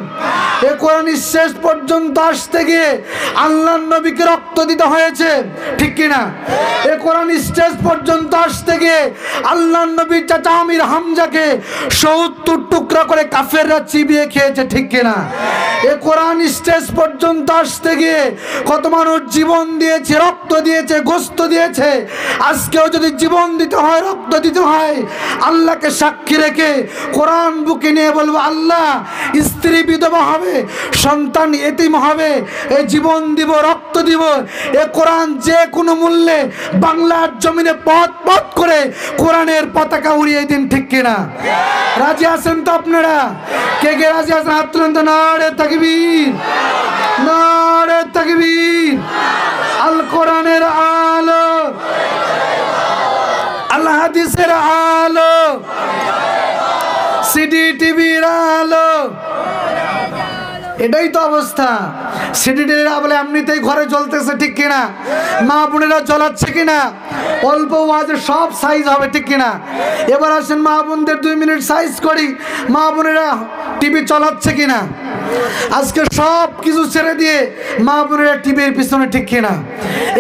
এ কোরআন শেষ পর্যন্ত আসতে গিয়ে আল্লাহর নবীকে রক্ত দিতে হয়েছে, ঠিক কিনা? এ কোরআন শেষ পর্যন্ত আসতে গিয়ে আল্লাহর নবীর চাচা আমির হামজাকে ৭০ টুকরা করে কাফেররা চিবিয়ে খেয়েছে, ঠিক কিনা? এ কোরআন শেষ পর্যন্ত আসতে গিয়ে কত মানুষ জীবন দিয়েছে, রক্ত দিয়েছে, গোস্ত দিয়েছে। আজকেও যদি জীবন দিতে হয়, রক্ত দিতে হয়, আল্লাহকে সাক্ষী রেখে কোরআন বুকে নিয়ে বলবো, আল্লাহ স্ত্রী বিধবা হবে, সন্তান এতিম হবে, এ জীবন দিব, রক্ত দিব, এ কোরআন যে কোনো মূল্যে বাংলার জমিনে পথ পথ করে কোরআনের পতাকা উড়িয়ে দিন, ঠিক কিনা? রাজি আছেন তো আপনারা? কে কে রাজি আছেন? হাত তুলেন তো। নারে তাকবীর, নারে তাকবীর। আল কোরআনের আলো, আল হাদিসের আলো, সিডি টিভির আলো। এটাই তো অবস্থা। সিডি টিভির বলে এমনিতেই ঘরে জ্বলতেছে, ঠিক কিনা? মা বোনেরা জ্বলাচ্ছে কিনা? অল্প ওয়াজে সব সাইজ হবে, ঠিক কিনা? এবার আসেন মা বোনদের 2 মিনিট সাইজ করি, মা বোনেরা টিভি চালাচ্ছে কিনা? আজকে সব কিছু ছেড়ে দিয়ে মা বোনেরা টিভির পিছনে, ঠিক কিনা?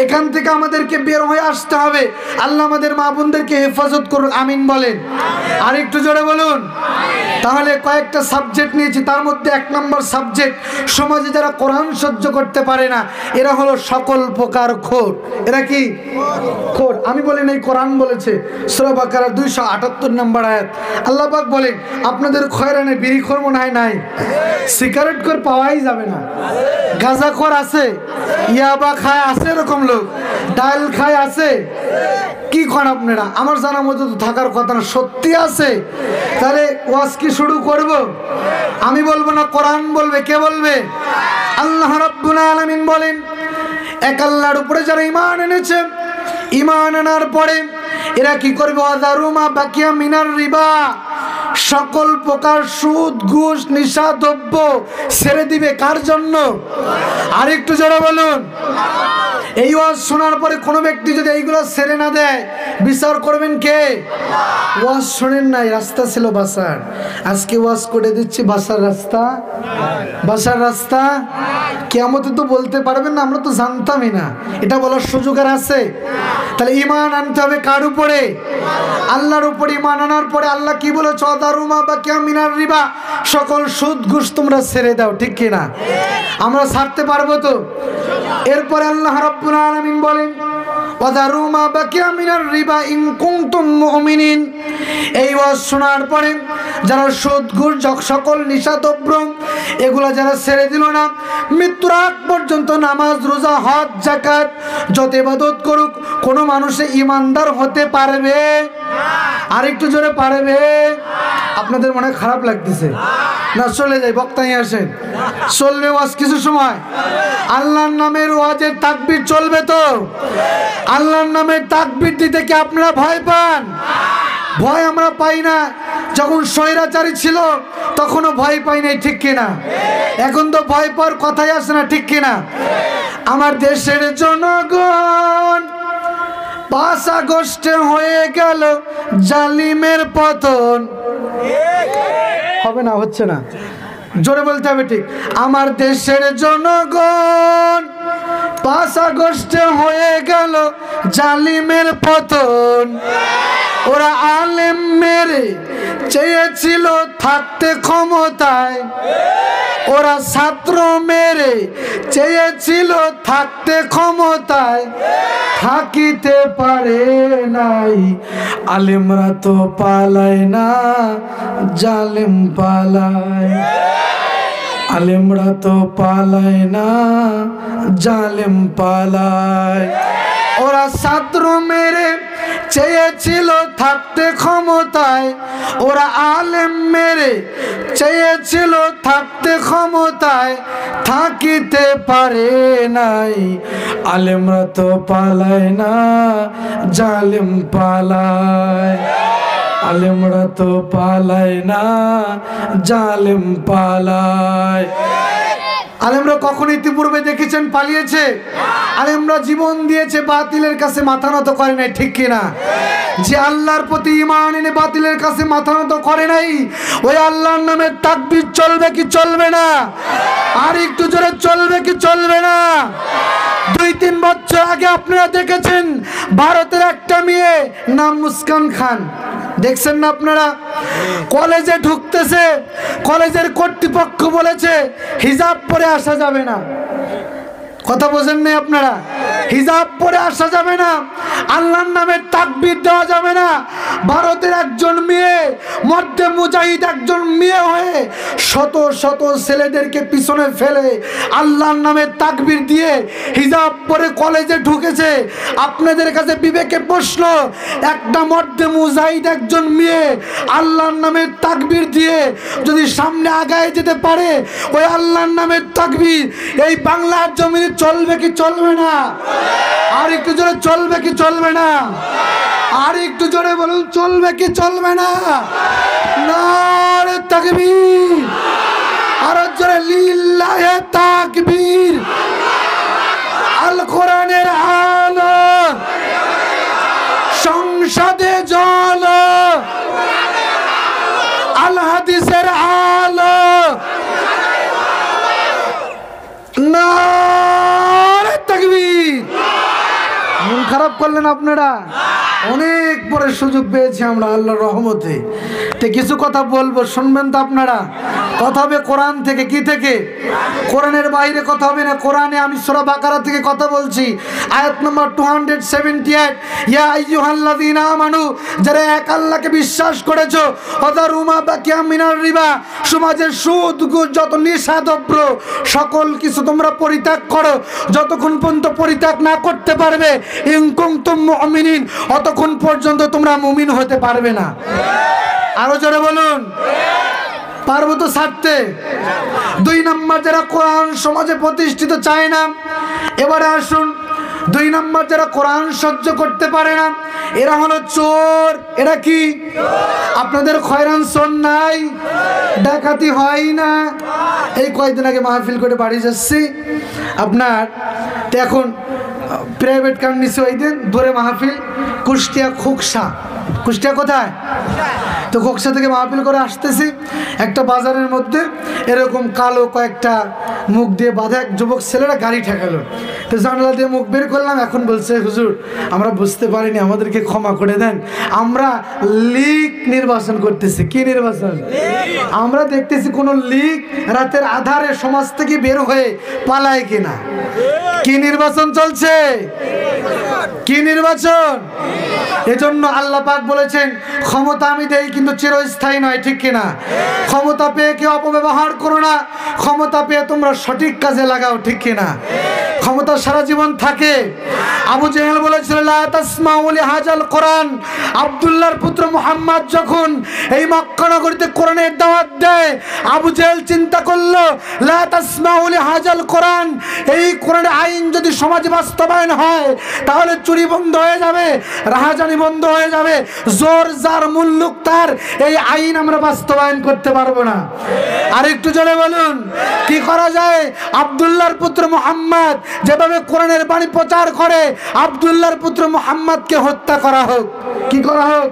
এখান থেকে আমাদেরকে বের হয়ে আসতে হবে। আল্লাহ আমাদের মা বোনদেরকে হেফাজত করুন, আমিন বলেন। আর একটু জোরে বলুন। তাহলে কয়েকটা সাবজেক্ট নিয়েছি, তার মধ্যে 1 নম্বর সাবজেক্ট, সমাজে যারা কোরআন সহ্য করতে পারে না এরা হলো সকল প্রকার খোর। এরা কি খোর? আমি বলি নাই, কোরআন বলেছে। সূরা বাকারা 278 নম্বর আয়াত। আল্লাহ পাক বলেন, আপনাদের খয়রানে বিড়িখোর মনে হয় নাই, সিগারেট খোর পাওয়াই যাবে না। গাঁজাখোর আছে, ইয়াবা খায় আছে, এরকম লোক ডাল খায় আছে। কি করেন আপনারা? আমার জানার মধ্যে তো থাকার কথা না, সত্যি আছে। তাহলে ওয়াজ কি শুরু করব? আমি বলবো না, কোরআন বলবে। কে বলবে? আল্লাহ রাব্বুল আলামিন বলেন, এক আল্লাহর উপরে যারা ঈমান এনেছে, ঈমান আনার পরে এরা কি করবে? ওয়াদারুমা বাকিয়া মিনার রিবা, সকল প্রকার সুদ, ঘুষ, নিশা দ্রব্য ছেড়ে দিবে। কার জন্য? আর একটু জোরে বলুন। এই ওয়াজ শোনার পরে কোনো ব্যক্তি যদি এইগুলো ছেড়ে না দেয়, বিচার করবেন কে? ওয়াজ শোনেন নাই, রাস্তা ছিল বাসার, আজকে ওয়াজ করে দিচ্ছি বাসার রাস্তা। বাসার রাস্তা কিয়ামতে তো বলতে পারবেন না, আমরা তো জানতামই না। এটা বলার সুযোগ আর আছে? তাহলে ঈমান আনতে হবে কার উপরে? আল্লাহর উপরে। ঈমান আনার পরে আল্লাহ কি বলে? ওয়াদারুমা বাকিয়া মিনার রিবা, সকল সুদ ঘুষ তোমরা ছেড়ে দাও, ঠিক কিনা? আমরা ছাড়তে পারবো তো? এরপরে আল্লাহ রাব্বুল আলামিন বলেন, ওয়াদারুমা বাকিয়া মিনার রিবা ইন কুনতুম মুমিনিন। এই ওয়াজ শোনার পরে যারা সুদ ঘুষ, সকল নিশাদ্রব্য এগুলা যারা ছেড়ে দিল না, মৃত্যুর আগ পর্যন্ত নামাজ, রোজা, হজ, যাকাত যত ইবাদত করুক, কোনো মানুষে ঈমানদার হতে পারবে? আর একটু জোরে পারবে? আপনাদের মনে খারাপ লাগতেছে না? চলে যাই, বক্তাই আসেন। চলবে ওয়াজ কিছু সময়? আল্লাহর নামের ওয়াজের তাকবীর চলবে তো? আল্লাহর নামের তাকবীর দিতে কি আপনারা ভয় পান? ভয় আমরা পাই না। যখন স্বৈরাচারী ছিল তখনও ভয় পাই নাই, ঠিক কিনা? এখন তো ভয় পাওয়ার কথাই আসে না, ঠিক কিনা? আমার দেশের জনগণ 5 আগস্টে হয়ে গেল জালিমের পতন। হবে না? হচ্ছে না? জোরে বলতে হবে, ঠিক। আমার দেশের জনগণ 5 আগস্টে হয়ে গেল জালিমের পতন। ওরা আলেম মেরে চেয়েছিল থাকতে ক্ষমতায়, ওরা ছাত্র মেরে চেয়েছিল থাকতে ক্ষমতায়, থাকিতে পারে নাই। আলেমরা তো পালায় না, জালেম পালায়। আলেমরা তো পালায় না, জালেম পালায়। ওরা ছাত্র মেরে চেয়েছিল থাকতে ক্ষমতায় ওরা আলেম মেরে, চেয়েছিল থাকতে ক্ষমতায় থাকিতে পারে নাই। আলেমরা তো পালায় না, জালেম পালায়। আলেমরা তো পালায় না, জালেম পালায়। আলেমরা কখন ইতিপূর্বে দেখেছেন পালিয়েছে? আলেমরা জীবন দিয়েছে, বাতিলের কাছে মাথা নত করে নাই, ঠিক কিনা? যে আল্লাহর প্রতি ঈমান এনে বাতিলের কাছে মাথা নত করে নাই, ওই আল্লাহর নামে তাকবীর চলবে কি চলবে না? আর একটু জোরে চলবে কি চলবে না? 2-3 বছর আগে আপনারা দেখেছেন ভারতের একটা মেয়ে নাম মুস্কান খান, দেখছেন না আপনারা? কলেজে ঢুকতেছে, কলেজের কর্তৃপক্ষ বলেছে হিজাব পরে আসা যাবে না। কথা বোঝেন নাই আপনারা? হিজাব পরে আসা যাবে না, আল্লাহর নামে তাকবীর দেওয়া যাবে না। ভারতের একজন মেয়ে, মধ্যে মুজাহিদ একজন মেয়ে হয়ে শত শত ছেলেদেরকে পিছনে ফেলে আল্লাহর নামে তাকবীর দিয়ে হিজাব পরে কলেজে ঢুকেছে। আপনাদের কাছে বিবেকে প্রশ্ন, একটা মধ্যে মুজাহিদ একজন মেয়ে আল্লাহর নামে তাকবীর দিয়ে যদি সামনে আগায় যেতে পারে, ওই আল্লাহর নামের তাকবীর এই বাংলার জমিনে চলবে কি চলবে না? আর একটু জোরে চলবে কি চলবে না? আর একটু জোরে বলুন, চলবে কি চলবে না? নারে তাকবীর, আর জোরে লিল্লাহে তাকবীর। আল কোরআনের আলো সংসদে জল, আল হাদিসের আলো, নারে তাকবীর। মন খারাপ করলেন আপনারা? অনেক পরে সুযোগ পেয়েছি আমরা আল্লাহর রহমতে। তো কিছু কথা বলবো, শুনবেন তো আপনারা? কথা হবে কোরআন থেকে। কি থেকে? কোরআনের বাইরে কথা হবে না। কোরআনে আমি সূরা বাকারা থেকে কথা বলছি, আয়াত নম্বর 278। ইয়া আইয়ুহাল্লাযীনা আমানু, যারা এক আল্লাহকে বিশ্বাস করেছো, ওয়াদারুমা বাকিয়া মিনার রিবা, সমাজের সুদ ঘুষ যত নিষাদ্রব্য সকল কিছু তোমরা পরিত্যাগ করো। যতক্ষণ পর্যন্ত পরিত্যাগ না করতে পারবে, ইন কুনতুম মুমিনিন, অতক্ষণ পর্যন্ত তোমরা মুমিন হতে পারবে না। আরো জোরে বলুন, পারবো তো ছাড়তে? 2 নম্বর, যারা কোরআন সমাজে প্রতিষ্ঠিত চায় না। এবারে আসুন, 2 নম্বর, যারা কোরআন সহ্য করতে পারে না, এরা হলো চোর। এরা কি? আপনাদের খয়রান চোর নাই? ডাকাতি হয় না? এই কয়েকদিন আগে মাহফিল করে বাড়ি যাচ্ছি আপনার, তো এখন প্রাইভেট কার নিচে ওই দিন ধরে মাহফিল, কুষ্টিয়া খোকসা। কুষ্টিয়া কোথায়? তো খোকসা থেকে মাহফিল করে আসতেছি, একটা বাজারের মধ্যে এরকম কালো কয়েকটা মুখ দিয়ে বাঁধা এক যুবক ছেলেরা গাড়ি ঠেকালো। তো জানলা দিয়ে মুখ বের করলাম, এখন বলছে হুজুর আমরা বুঝতে পারিনি, আমাদেরকে ক্ষমা করে দেন, আমরা লীগ নির্বাচন করতেছি। কি নির্বাচন? আমরা দেখতেছি কোন লীগ রাতের আধারে সমাজ থেকে বের হয়ে পালায় কিনা। কি নির্বাচন চলছে? কি নির্বাচন? এজন্য আল্লাহ পাক বলেছেন, ক্ষমতা আমি দেই কিন্তু চিরস্থায়ী নয়, ঠিক কিনা? ক্ষমতা পেয়ে কেউ অপব্যবহার করো না, ক্ষমতা পেয়ে তোমরা সঠিক কাজে লাগাও, ঠিক কিনা? ক্ষমতা সারা জীবন থাকে। আবু জেহেল বলেছিল লা তাসমাউ লিহাজাল কোরআন। আব্দুল্লাহর পুত্র মুহাম্মদ যখন এই মক্কা নগরীতে কোরআনের দাওয়াত দেয়, আবু জেহেল চিন্তা করলো লা তাসমাউ লিহাজাল কোরআন, এই কোরআনের আইন যদি সমাজে বাস্তবায়ন হয় তাহলে চুরি বন্ধ হয়ে যাবে, রাহাজানি বন্ধ হয়ে যাবে, জোর যার মুল্লুক তার, এই আইন আমরা বাস্তবায়ন করতে পারবো না। আর একটু জোরে বলুন, কি করা যায়? আব্দুল্লাহর পুত্র মুহাম্মদ যেভাবে কোরআনের বাণী প্রচার করে, আব্দুল্লাহর পুত্র মুহাম্মদকে হত্যা করা হোক। কি করা হোক?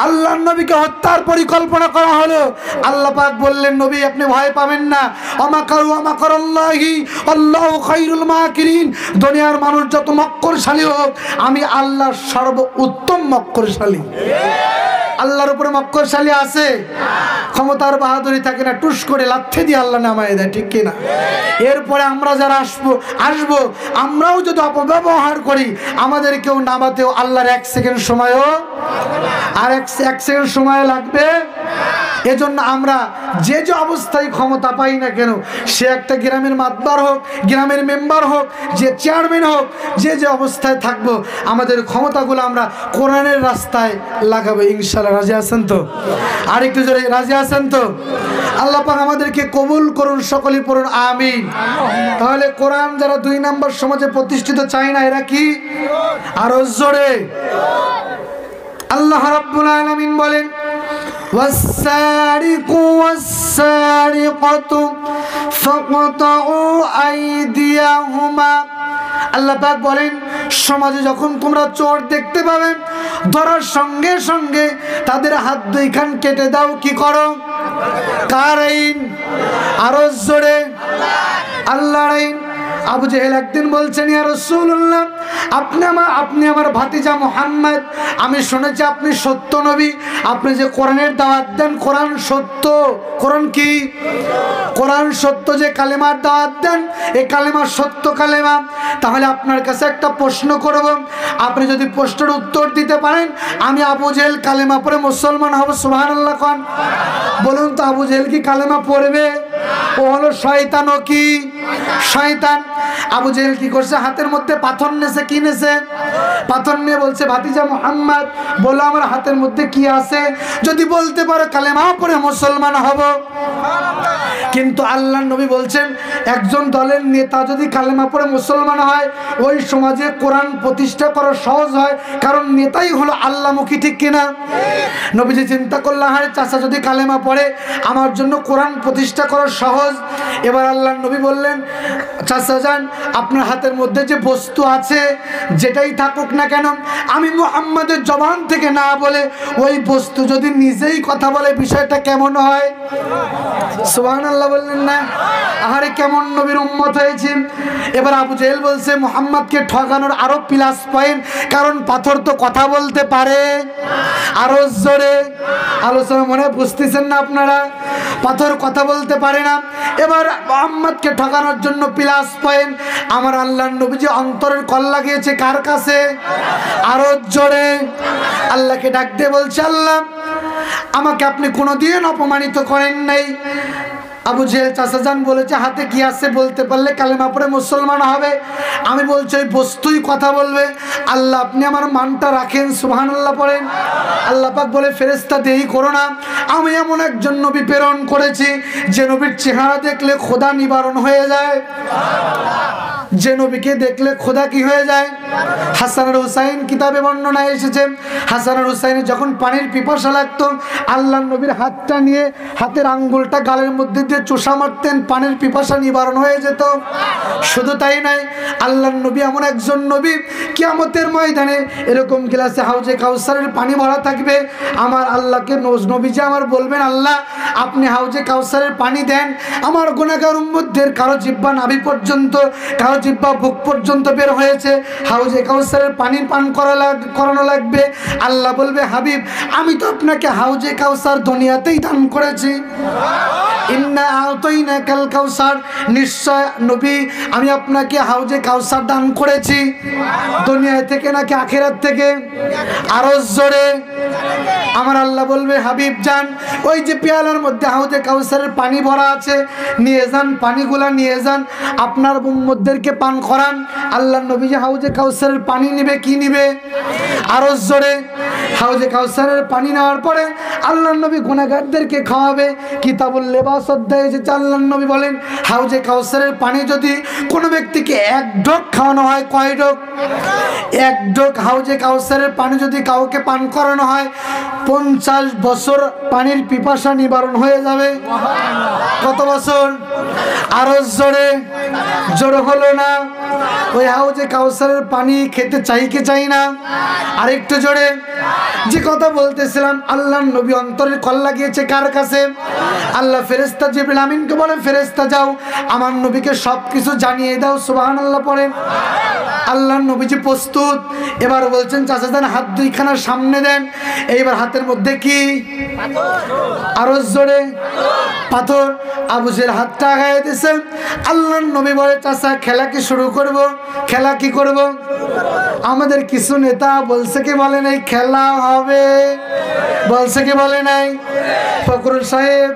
আল্লাহর নবীকে হত্যার পরিকল্পনা করা হলো। আল্লাহ পাক বললেন, নবী আপনি ভয় পাবেন না, আমাকারু আমাকারাল্লাহি আল্লাহু খায়রুল মাকিরিন। দুনিয়ার মানুষ যত মক্করশালী হোক, আমি আল্লাহ সর্ব উত্তম মক্করশালী। আল্লাহর উপরে মক্করশালী আছে? ক্ষমতার বাহাদুরি থাকে না, টুস করে লাথি দিয়ে আল্লাহ নামায় দেয়, ঠিক কিনা? এরপরে আমরা যারা আসবো আমরাও যদি অপব্যবহার করি, আমাদের কেউ নামাতেও আল্লাহর 1 সেকেন্ড সময়ও, আর 1 সেকেন্ড সময় লাগবে। এজন্য আমরা যে যে অবস্থায় ক্ষমতা পাই না কেন, সে একটা গ্রামের মাতবার হোক, গ্রামের মেম্বার হোক, যে চেয়ারম্যান হোক, যে যে অবস্থায় থাকবো, আমাদের ক্ষমতাগুলো আমরা কোরআনের রাস্তায় লাগাবো ইনশাআল্লাহ। রাজি আছেন তো? আর একটু জোরে রাজি আছেন তো? আল্লাহ পাক আমাদেরকে কবুল করুন, সকলেই পড়ুন আমিন। তাহলে কোরআন যারা 2 নম্বর সমাজে প্রতিষ্ঠিত চায় না, এরা কি? আরো জোরে। আল্লাহ রাব্বুল আলামিন বলেন, والسارق والسارقة فاقطعوا أيديهما। আল্লাহ পাক বলেন, সমাজে যখন তোমরা চোর দেখতে পাবে, ধরার সঙ্গে সঙ্গে তাদের হাত 2 খান কেটে দাও। কি করো? কার আইন? আরো জোরে। আল্লাহর আইন। আবু জেহেল একদিন বলছেন, ইয়া রাসূলুল্লাহ, আপনি আমার ভাতিজা মুহাম্মদ, আমি শুনেছি আপনি সত্য নবী, আপনি যে কোরআনের দাওয়াত দেন কোরআন সত্য। কোরআন কি? কোরআন সত্য। যে কালেমার দাওয়াত দেন এই কালেমা সত্য কালেমা। তাহলে আপনার কাছে একটা প্রশ্ন করব, আপনি যদি প্রশ্নের উত্তর দিতে পারেন, আমি আবু জেহেল কালেমা পড়ে মুসলমান হব। সুবহানাল্লাহ কোন? বলুন তো, আবু জেহেল কি কালেমা পড়বে? ও হলো শয়তান। ও কি? শয়তান। আবু জেহেল কি করছে? হাতের মধ্যে পাথর নেছে। কি নেছে? পাথর নিয়ে বলছে, ভাতিজা মুহাম্মদ, বলো আমার হাতের মধ্যে কি আছে, যদি বলতে পারো কালেমা পড়ে মুসলমান হব। কিন্তু আল্লাহর নবী বলছেন, একজন দলের নেতা যদি কালেমা পড়ে মুসলমান হয়, ওই সমাজে কোরআন প্রতিষ্ঠা করা সহজ হয়, কারণ নেতাই হলো আল্লাহমুখী। ঠিক কিনা? নবীজি চিন্তা করলেন, আরে চাচা যদি কালেমা পড়ে, আমার জন্য কোরআন প্রতিষ্ঠা করা সহজ। এবার আল্লাহর নবী বললেন, চাচা যান, আপনার হাতের মধ্যে যে বস্তু আছে, যেটাই থাকুক না কেন, আমি মুহাম্মাদের জবান থেকে না বলে ওই বস্তু যদি নিজেই কথা বলে, বিষয়টা কেমন হয়? সুবহানাল্লাহ বললেন না? আরে কেমন নবীর উম্মত হয়েছে। এবার আবু জেহেল বলছে, মুহাম্মদকে ঠকানোর আরো প্লাস পয়েন্ট, কারণ পাথর তো কথা বলতে পারে। আরো জোরে। আলোচনা মনে বুঝতেছেন না আপনারা? পাথর কথা বলতে পারে না। এবার মুহাম্মদকে ঠকানোর জন্য প্লাস পয়েন্ট, আমার আল্লাহর নবীজি অন্তরের কল লাগিয়েছে কার কাছে? আরো জোরে। আল্লাহকে ডাক দিয়ে বলছে, আল্লাহ, আমাকে আপনি কোনোদিন অপমানিত করেন নাই। আবু জেহেল চাচা যান বলেছে, হাতে কি আছে বলতে পারলে কালেমা পড়ে মুসলমান হবে। আমি বলছি ওই বস্তুই কথা বলবে। আল্লাহ, আপনি আমার মানটা রাখেন। সুবহানাল্লাহ পড়েন। আল্লাহ পাক বলে, ফেরেশতা দেরি করো না, আমি এমন একজন নবী প্রেরণ করেছি যে নবীর চেহারা দেখলে খোদা নিবারণ হয়ে যায়। যে নবীকে দেখলে খোদা কি হয়ে যায়? হাসান আর হুসাইন কিতাবে বর্ণনায় এসেছে, হাসান আর হুসাইনের যখন পানির পিপাসা লাগতো, আল্লাহ নবীর হাতটা নিয়ে হাতের আঙ্গুলটা গালের মধ্যে দিয়ে চোষা মারতেন, পানির পিপাসা নিবারণ হয়ে যেত। শুধু তাই নয়, আল্লাহ নবী এমন একজন নবী, কিয়ামতের ময়দানে এরকম গ্লাসে হাউজে কাউসারের পানি ভরা থাকবে, আমার আল্লাহকে নবীজি আমার বলবেন, আল্লাহ আপনি হাউজে কাউসারের পানি দেন, আমার গুনাহগার উম্মতদের কারো জিহ্বা নাভি পর্যন্ত, কারো জিহ্বা বুক পর্যন্ত বের হয়েছে, হাউজে কাউসারের পানি পান করানো লাগবে। আল্লাহ বলবে, হাবিব, আমি তো আপনাকে হাউজে কাউসার দুনিয়াতেই দান করেছি। ইন্না আতাইনাকাল কাউসার, নিশ্চয় নবী আমি আপনাকে হাউজে কাউসার দান করেছি। দুনিয়া থেকে নাকি আখিরাত থেকে? আরো জোরে। আমার আল্লাহ বলবে, হাবিব যান, ওই যে পেয়ালার মধ্যে হাউজে কাউসারের পানি ভরা আছে, নিয়ে যান, পানিগুলা নিয়ে যান, আপনার উম্মতদেরকে পান করান। আল্লাহ নবী যে হাউজে কাউসারের পানি নিবে, কি নিবে? আরো জোরে। হাউজে কাউসারের পানি নেওয়ার পরে আল্লাহ নবী গুনাহগারদেরকে খাওয়াবে। কিতাবুল লেবাস অধ্যায়ে এসেছে, আল্লাহ নবী বলেন, হাউজে কাউসারের পানি যদি কোনো ব্যক্তিকে 1 ঢোক খাওয়ানো হয়, কয় ঢোক? 1 ঢোক হাউজে কাউসারের পানি যদি কাউকে পান করানো হয়, 50 বছর পানির পিপাসা নিবারণ হয়ে যাবে। কত বছর? আরো জোরে। জোরে হলো না? ওই হাউজে কাউসারের পানি খেতে চাই কি চাই না? আরেকটু জোরে। যে কথা বলতেছিলাম, আল্লাহ নবী অন্তরের কল লাগিয়েছে কার কাছে? আল্লাহ ফেরেশতা জিবরিল আমিনকে বলে, ফেরেশতা যাও, আমার নবীকে সবকিছু জানিয়ে দাও। সুবহানাল্লাহ পড়েন। আল্লাহ নবীজি প্রস্তুত। এবার বলছেন, চাচা যান, হাত 2 খানা সামনে দেন। এইবার হাতের মধ্যে কি? আরো জোরে। পাথর। আবু জেহেল হাতটা আগায় দিয়েছে। আল্লাহ নবী বলে, চাচা খেলা কি শুরু করব? খেলা কি করব? আমাদের কিছু নেতা বলছে কি বলে নাই খেলা হবে, বলছে কি বলে নাই? ফখরুল সাহেব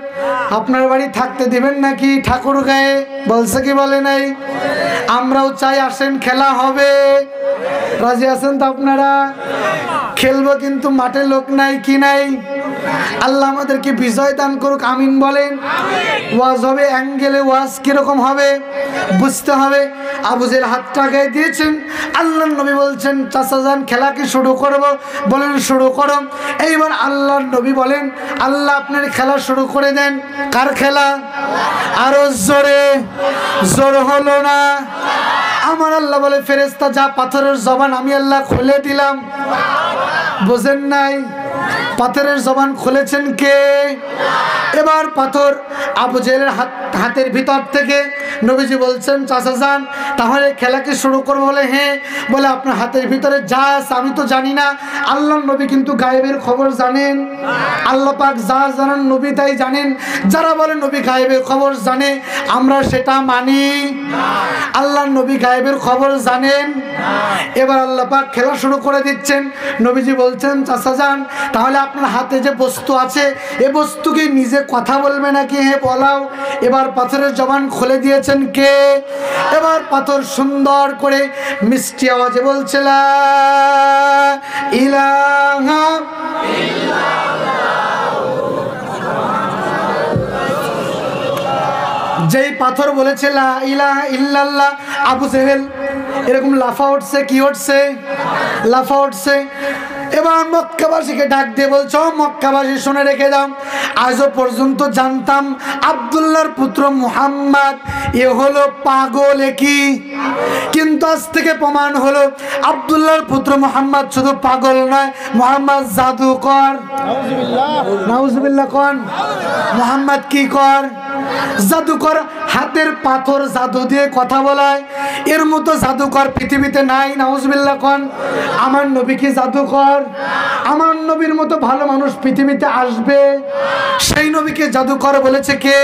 আপনার বাড়ি থাকতে দিবেন নাকি ঠাকুর গায়ে, বলছে কি বলে নাই? আমরাও চাই আসেন খেলা হবে, রাজি আছেন তো আপনারা? খেলবো কিন্তু মাঠে লোক নাই কি নাই? আল্লাহ আমাদেরকে বিজয় দান করুক, আমিন বলেন। ওয়াজ হবে, অ্যাঙ্গেলে ওয়াজ কিরকম হবে বুঝতে হবে। আবু জেহেল হাতটা গায়ে দিয়েছেন, আল্লাহর নবী বলছেন চাচা যান খেলা কি শুরু করব, বলেন শুরু করো। এইবার আল্লাহর নবী বলেন আল্লাহ আপনার খেলা শুরু করে দেন। কার খেলা? আরো জোরে, জোর হলো না। আমার আল্লাহ বলে ফেরেশতা যা পাথরের জবান আমি আল্লাহ খুলে দিলাম। বোঝেন নাই? পাথরের জবান খুলেছেন কে? এবার পাথর আবু জেহেলের হাতের ভিতর থেকে নবীজি বলছেন চাচা যান তাহলে খেলাকে শুরু করবো, বলে হ্যাঁ। বলে আপনার হাতের ভিতরে যা আছে আমি তো জানি না, আল্লাহর নবী কিন্তু গায়েবের খবর জানেন। আল্লাহ পাক যা জানেন নবী তাই জানেন। যারা বলে নবী গায়েবের খবর জানে আমরা সেটা মানি। আল্লাহর নবী গায়েবের খবর জানেন। এবার আল্লাহ পাক খেলা শুরু করে দিচ্ছেন। নবীজি বলছেন চাচা যান তাহলে আপনার হাতে যে বস্তু আছে এ বস্তুকে নিজে কথা বলবে নাকি? হ্যাঁ বলাও। এবার পাথরের জবান খুলে দিয়েছেন কে? এবার পাথর সুন্দর করে মিষ্টি আওয়াজে বলছে লা ইলাহা যেই পাথর বলেছে লা ইলাহা ইল্লাল্লাহ, আবু জেহেল এরকম লাফা উঠছে। কি উঠছে? লাফা উঠছে। এবার মক্কাবাসীকে ডাক দিয়ে বলছো মক্কাবাসী শুনে রেখে দাও, আজও পর্যন্ত জানতাম আব্দুল্লাহর পুত্র মুহাম্মদ এ হলো পাগল একই, কিন্তু আজ থেকে প্রমাণ হলো আব্দুল্লাহর পুত্র মুহাম্মদ শুধু পাগল নয়, মুহাম্মদ জাদুকর। নাউজুবিল্লাহ কোন? মুহাম্মদ কি কর? জাদুকর। হাতের পাথর জাদু দিয়ে কথা বলায়, এর মতো জাদুকর পৃথিবীতে নাই। নাউজুবিল্লাহ কোন? আমার নবী কি জাদুকর? আমার নবীর মতো ভালো মানুষ পৃথিবীতে আসবে? সেই নবীকে জাদুকর বলেছে কে?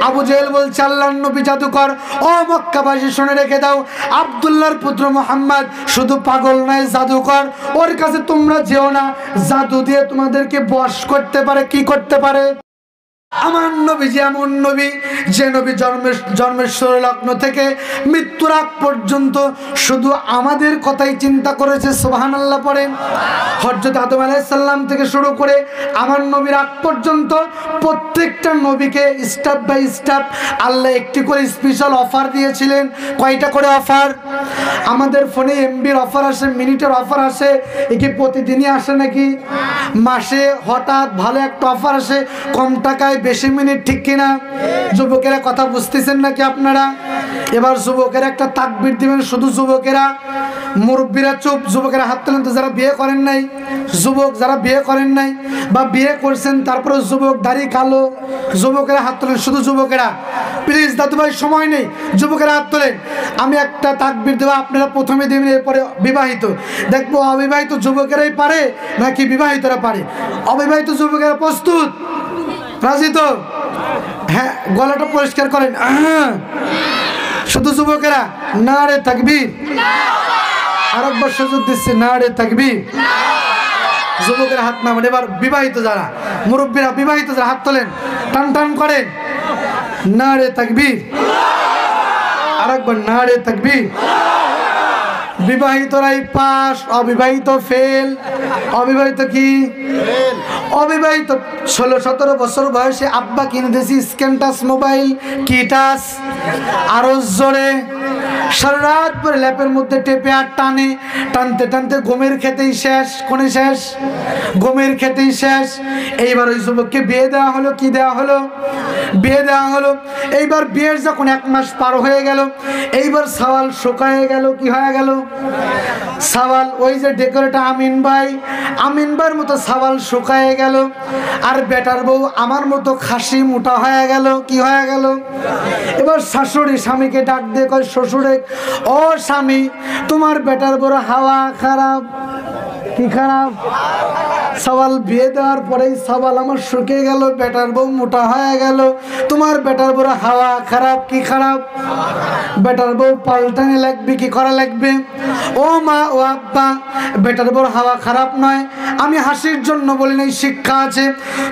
আবু জেহেল বলছে আল্লাহর নবী জাদুকর। ও মক্কাবাসী শুনে রেখে দাও, আব্দুল্লাহর পুত্র মুহাম্মদ শুধু পাগল নয় জাদুকর। ওর কাছে তোমরা যেও না, জাদু দিয়ে তোমাদেরকে বশ করতে পারে। কি করতে পারে? আমার নবী যেমন নবী, যে নবী জন্মের লগ্ন থেকে মৃত্যুর আগ পর্যন্ত শুধু আমাদের কথাই চিন্তা করেছে। সুবহানাল্লাহ পড়েন। হযরত আদম আলাইহিস সালাম থেকে শুরু করে আমার নবীর আগ পর্যন্ত প্রত্যেকটা নবীকে স্টেপ বাই স্টেপ আল্লাহ একটি করে স্পেশাল অফার দিয়েছিলেন। কয়টা করে অফার? আমাদের ফোনে এমবির অফার আসে, মিনিটের অফার আসে, এ কি প্রতিদিনই আসে নাকি? মাসে হঠাৎ ভালো একটা অফার আসে, কম টাকায় বেশি মিনিট, ঠিক কিনা? যুবকেরা কথা বুঝতেছেন নাকি আপনারা? এবার যুবকেরা একটা তাকবীর দিবেন, শুধু যুবকেরা, মুরব্বীরা চুপ। যুবকেরা হাত তোলেন তো যারা বিয়ে করেন নাই। যুবক যারা বিয়ে করেন নাই বা বিয়ে করছেন তারপরে যুবক, দাড়ি কালো, যুবকেরা হাত তোলেন, শুধু যুবকেরা। প্লিজ দাদু ভাই সময় নেই, যুবকেরা হাত তোলেন। আমি একটা তাকবীর দেবো, আপনারা প্রথমে দিবেন, এরপরে বিবাহিত। দেখবো অবিবাহিত যুবকেরাই পারে নাকি বিবাহিতরা পারে। অবিবাহিত যুবকেরা প্রস্তুত? রাজি তো? হ্যাঁ, গলাটা পরিষ্কার করেন। শুধু যুবকেরা নারে তাকবীর। আরেকবার সুযোগ দিচ্ছে, নারে তাকবীর। যুবকেরা হাত নামান। এবার বিবাহিত যারা, মুরব্বীরা, বিবাহিত যারা হাত তোলেন, টান টান করেন, নারে তাকবীর। আরেকবার নারে তাকবীর। বিবাহিতরাই পাস, অবিবাহিত ফেল। অবিবাহিত কি? অবিবাহিত 16-17 বছর বয়সে আব্বা কিনে দিয়েছি স্ক্যান টাচ মোবাইল। কি টাচ? আরো জোরে। সারা রাত পরে ল্যাপের মধ্যে টেপে আর টানে, টানতে টানতে ঘুমের খেতেই শেষ। কোনে শেষ? ঘুমের খেতেই শেষ। এইবার ওই যুবককে বিয়ে দেওয়া হলো। কি দেওয়া হলো? বিয়ে দেওয়া হলো। এইবার বিয়ের যখন 1 মাস পার হয়ে গেল, এইবার সওয়াল শুকায় গেল। কি হয়ে গেল? সওয়াল। ওই যে ডেকোরেটর আমিন ভাইয়ের মতো সওয়াল শুকায় গেল। আর বেটার বউ আমার মতো খাসি মোটা হয়ে গেল। কি হয়ে গেল? এবার শাশুড়ি স্বামীকে ডাক দিয়ে কয়, শ্বশুরে, ও স্বামী, তোমার বেটার বড় হাওয়া খারাপ। কি খারাপ? সওয়াল বিয়ে দেওয়ার পরেই সওয়াল আমার শুকিয়ে গেল, বেটার বউ মোটা হয়ে গেল, তোমার বেটার বউ হাওয়া খারাপ কি খারাপ, বেটার বউ পাল্টানি লাগবে কি করা লাগবে? ও মা ও আব্বা, বেটার বউ হাওয়া খারাপ নয়, আমি হাসির জন্য বলি নাই, শিক্ষা আছে।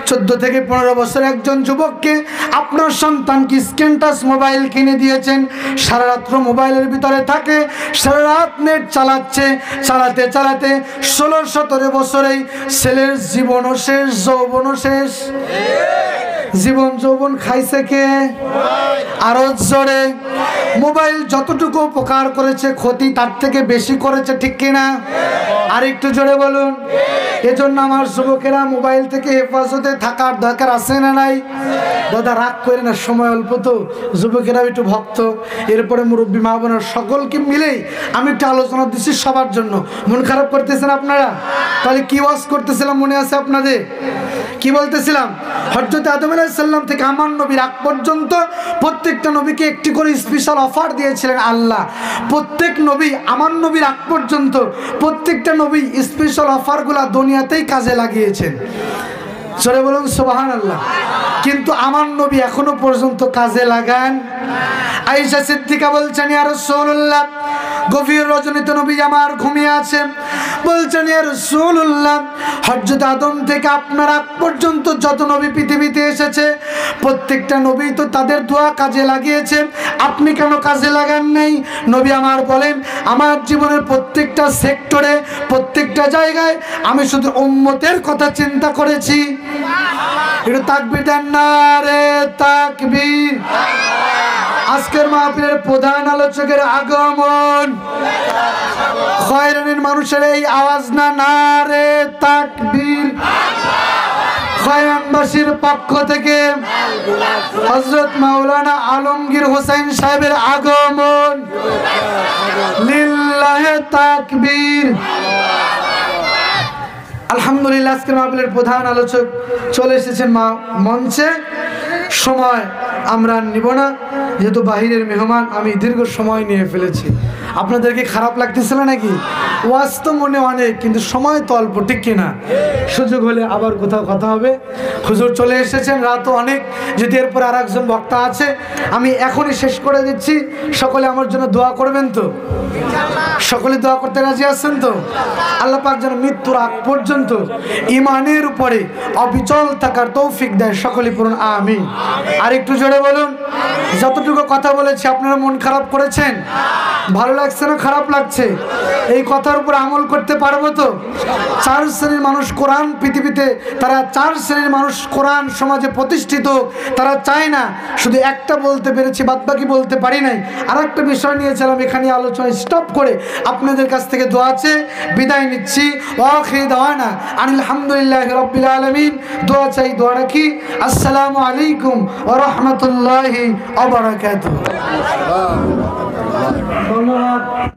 14 থেকে 15 বছর একজন যুবককে আপনার সন্তানকে স্ক্রিন টাচ মোবাইল কিনে দিয়েছেন, সারা রাত্র মোবাইলের ভিতরে থাকে, সারা রাত নেট চালাচ্ছে, চালাতে চালাতে 16-17 বছরেই ছেলের জীবনও শেষ, যৌবনও শেষ। জীবন যৌবন খাইছে কে? আরো জোরে। মোবাইল যতটুকু উপকার করেছে ক্ষতি তার থেকে বেশি করেছে, ঠিক কিনা? আর একটু জোরে বলুন। এজন্য আমার যুবকেরা মোবাইল থেকে হেফাজতে থাকার দরকার আছে না নাই? দাদা রাগ করে না, সময় অল্প তো, যুবকেরা একটু ভক্ত, এরপরে মুরব্বী মা বোনের সকলকে মিলেই আমি একটু আলোচনা দিচ্ছি সবার জন্য। মন খারাপ করতেছেন আপনারা? তাহলে কি ওয়াজ করতেছিলাম মনে আছে আপনাদের? কি বলতেছিলাম? হযরত আদম আলাইহিস সালাম থেকে আমার নবীর আগ পর্যন্ত প্রত্যেকটা নবীকে একটি করে স্পেশাল অফার দিয়েছিলেন আল্লাহ। প্রত্যেক নবী, আমার নবীর আগ পর্যন্ত প্রত্যেকটা নবী স্পেশাল অফারগুলা দুনিয়াতেই কাজে লাগিয়েছেন। জোরে বলুন সুবহানাল্লাহ। কিন্তু আমার নবী এখনো পর্যন্ত কাজে লাগান। আয়েশা সিদ্দিকা বলছেন, ইয়া রাসূলুল্লাহ, গভীর রজনীতে নবী আমার ঘুমিয়ে আছেন, বলছেন ইয়া রাসূলুল্লাহ, হযরত আদম থেকে আপনার আগ পর্যন্ত যত নবী পৃথিবীতে এসেছে প্রত্যেকটা নবী তো তাদের দোয়া কাজে লাগিয়েছেন, আপনি কেন কাজে লাগান নাই? নবী আমার বলেন, আমার জীবনের প্রত্যেকটা সেক্টরে, প্রত্যেকটা জায়গায় আমি শুধু উম্মতের কথা চিন্তা করেছি। একটু তাকবীর দেন না রে, তাকবীর। আজকের মাহফিলের প্রধান আলোচকের আগমন, খয়রানির মানুষের এই আওয়াজ না, না রে তাকবীর। খয়রানবাসীর পক্ষ থেকে হযরত মাওলানা আলমগীর হোসেন সাহেবের আগমন, লিল্লাহে তাকবীর। আলহামদুলিল্লাহ, আজকের মাহফিলের প্রধান আলোচক চলে এসেছেন মঞ্চে। সময় আমরা নিব না, যেহেতু বাহিরের মেহমান, আমি দীর্ঘ সময় নিয়ে ফেলেছি। আপনাদেরকে খারাপ লাগতেছিল নাকি? ওয়াজ তো মনে অনেক, কিন্তু সময় তো অল্প, ঠিক কিনা? সুযোগ হলে আবার কোথাও কথা হবে। হুজুর চলে এসেছেন, রাতও অনেক, যদি এরপর আর একজন বক্তা আছে আমি এখনই শেষ করে দিচ্ছি। সকলে আমার জন্য দোয়া করবেন তো? সকলে দোয়া করতে রাজি আছেন তো? আল্লাহ পাক যেন মৃত্যুর আগ পর্যন্ত ইমানের উপরে অবিচল থাকার তৌফিক দেয়, সকলে পড়ুন আমিন। আর একটু জোরে বলুন। যতটুকু কথা বলেছি আপনারা মন খারাপ করেছেন? ভালো লাগছে না খারাপ লাগছে? এই কথার উপর আমল করতে পারবো তো? 4 শ্রেণীর মানুষ কোরআন পৃথিবীতে, তারা 4 শ্রেণীর মানুষ কোরআন সমাজে প্রতিষ্ঠিত, তারা চায় না। শুধু একটা বলতে পেরেছি, বাদবাকি বলতে পারি নাই। আর একটা বিষয় নিয়েছিলাম, এখানে আলোচনা স্টপ করে আপনাদের কাছ থেকে দোয়া আছে, বিদায় নিচ্ছি। ওয়াখির দাওয়ানা আনিল হামদুলিল্লাহি রাব্বিল আলামিন। দোয়া চাই, দোয়া রাখি। আসসালামু আলাইকুম ওয়া রাহমাতুল্লাহি ওয়া বারাকাতুহু। ধন্যবাদ।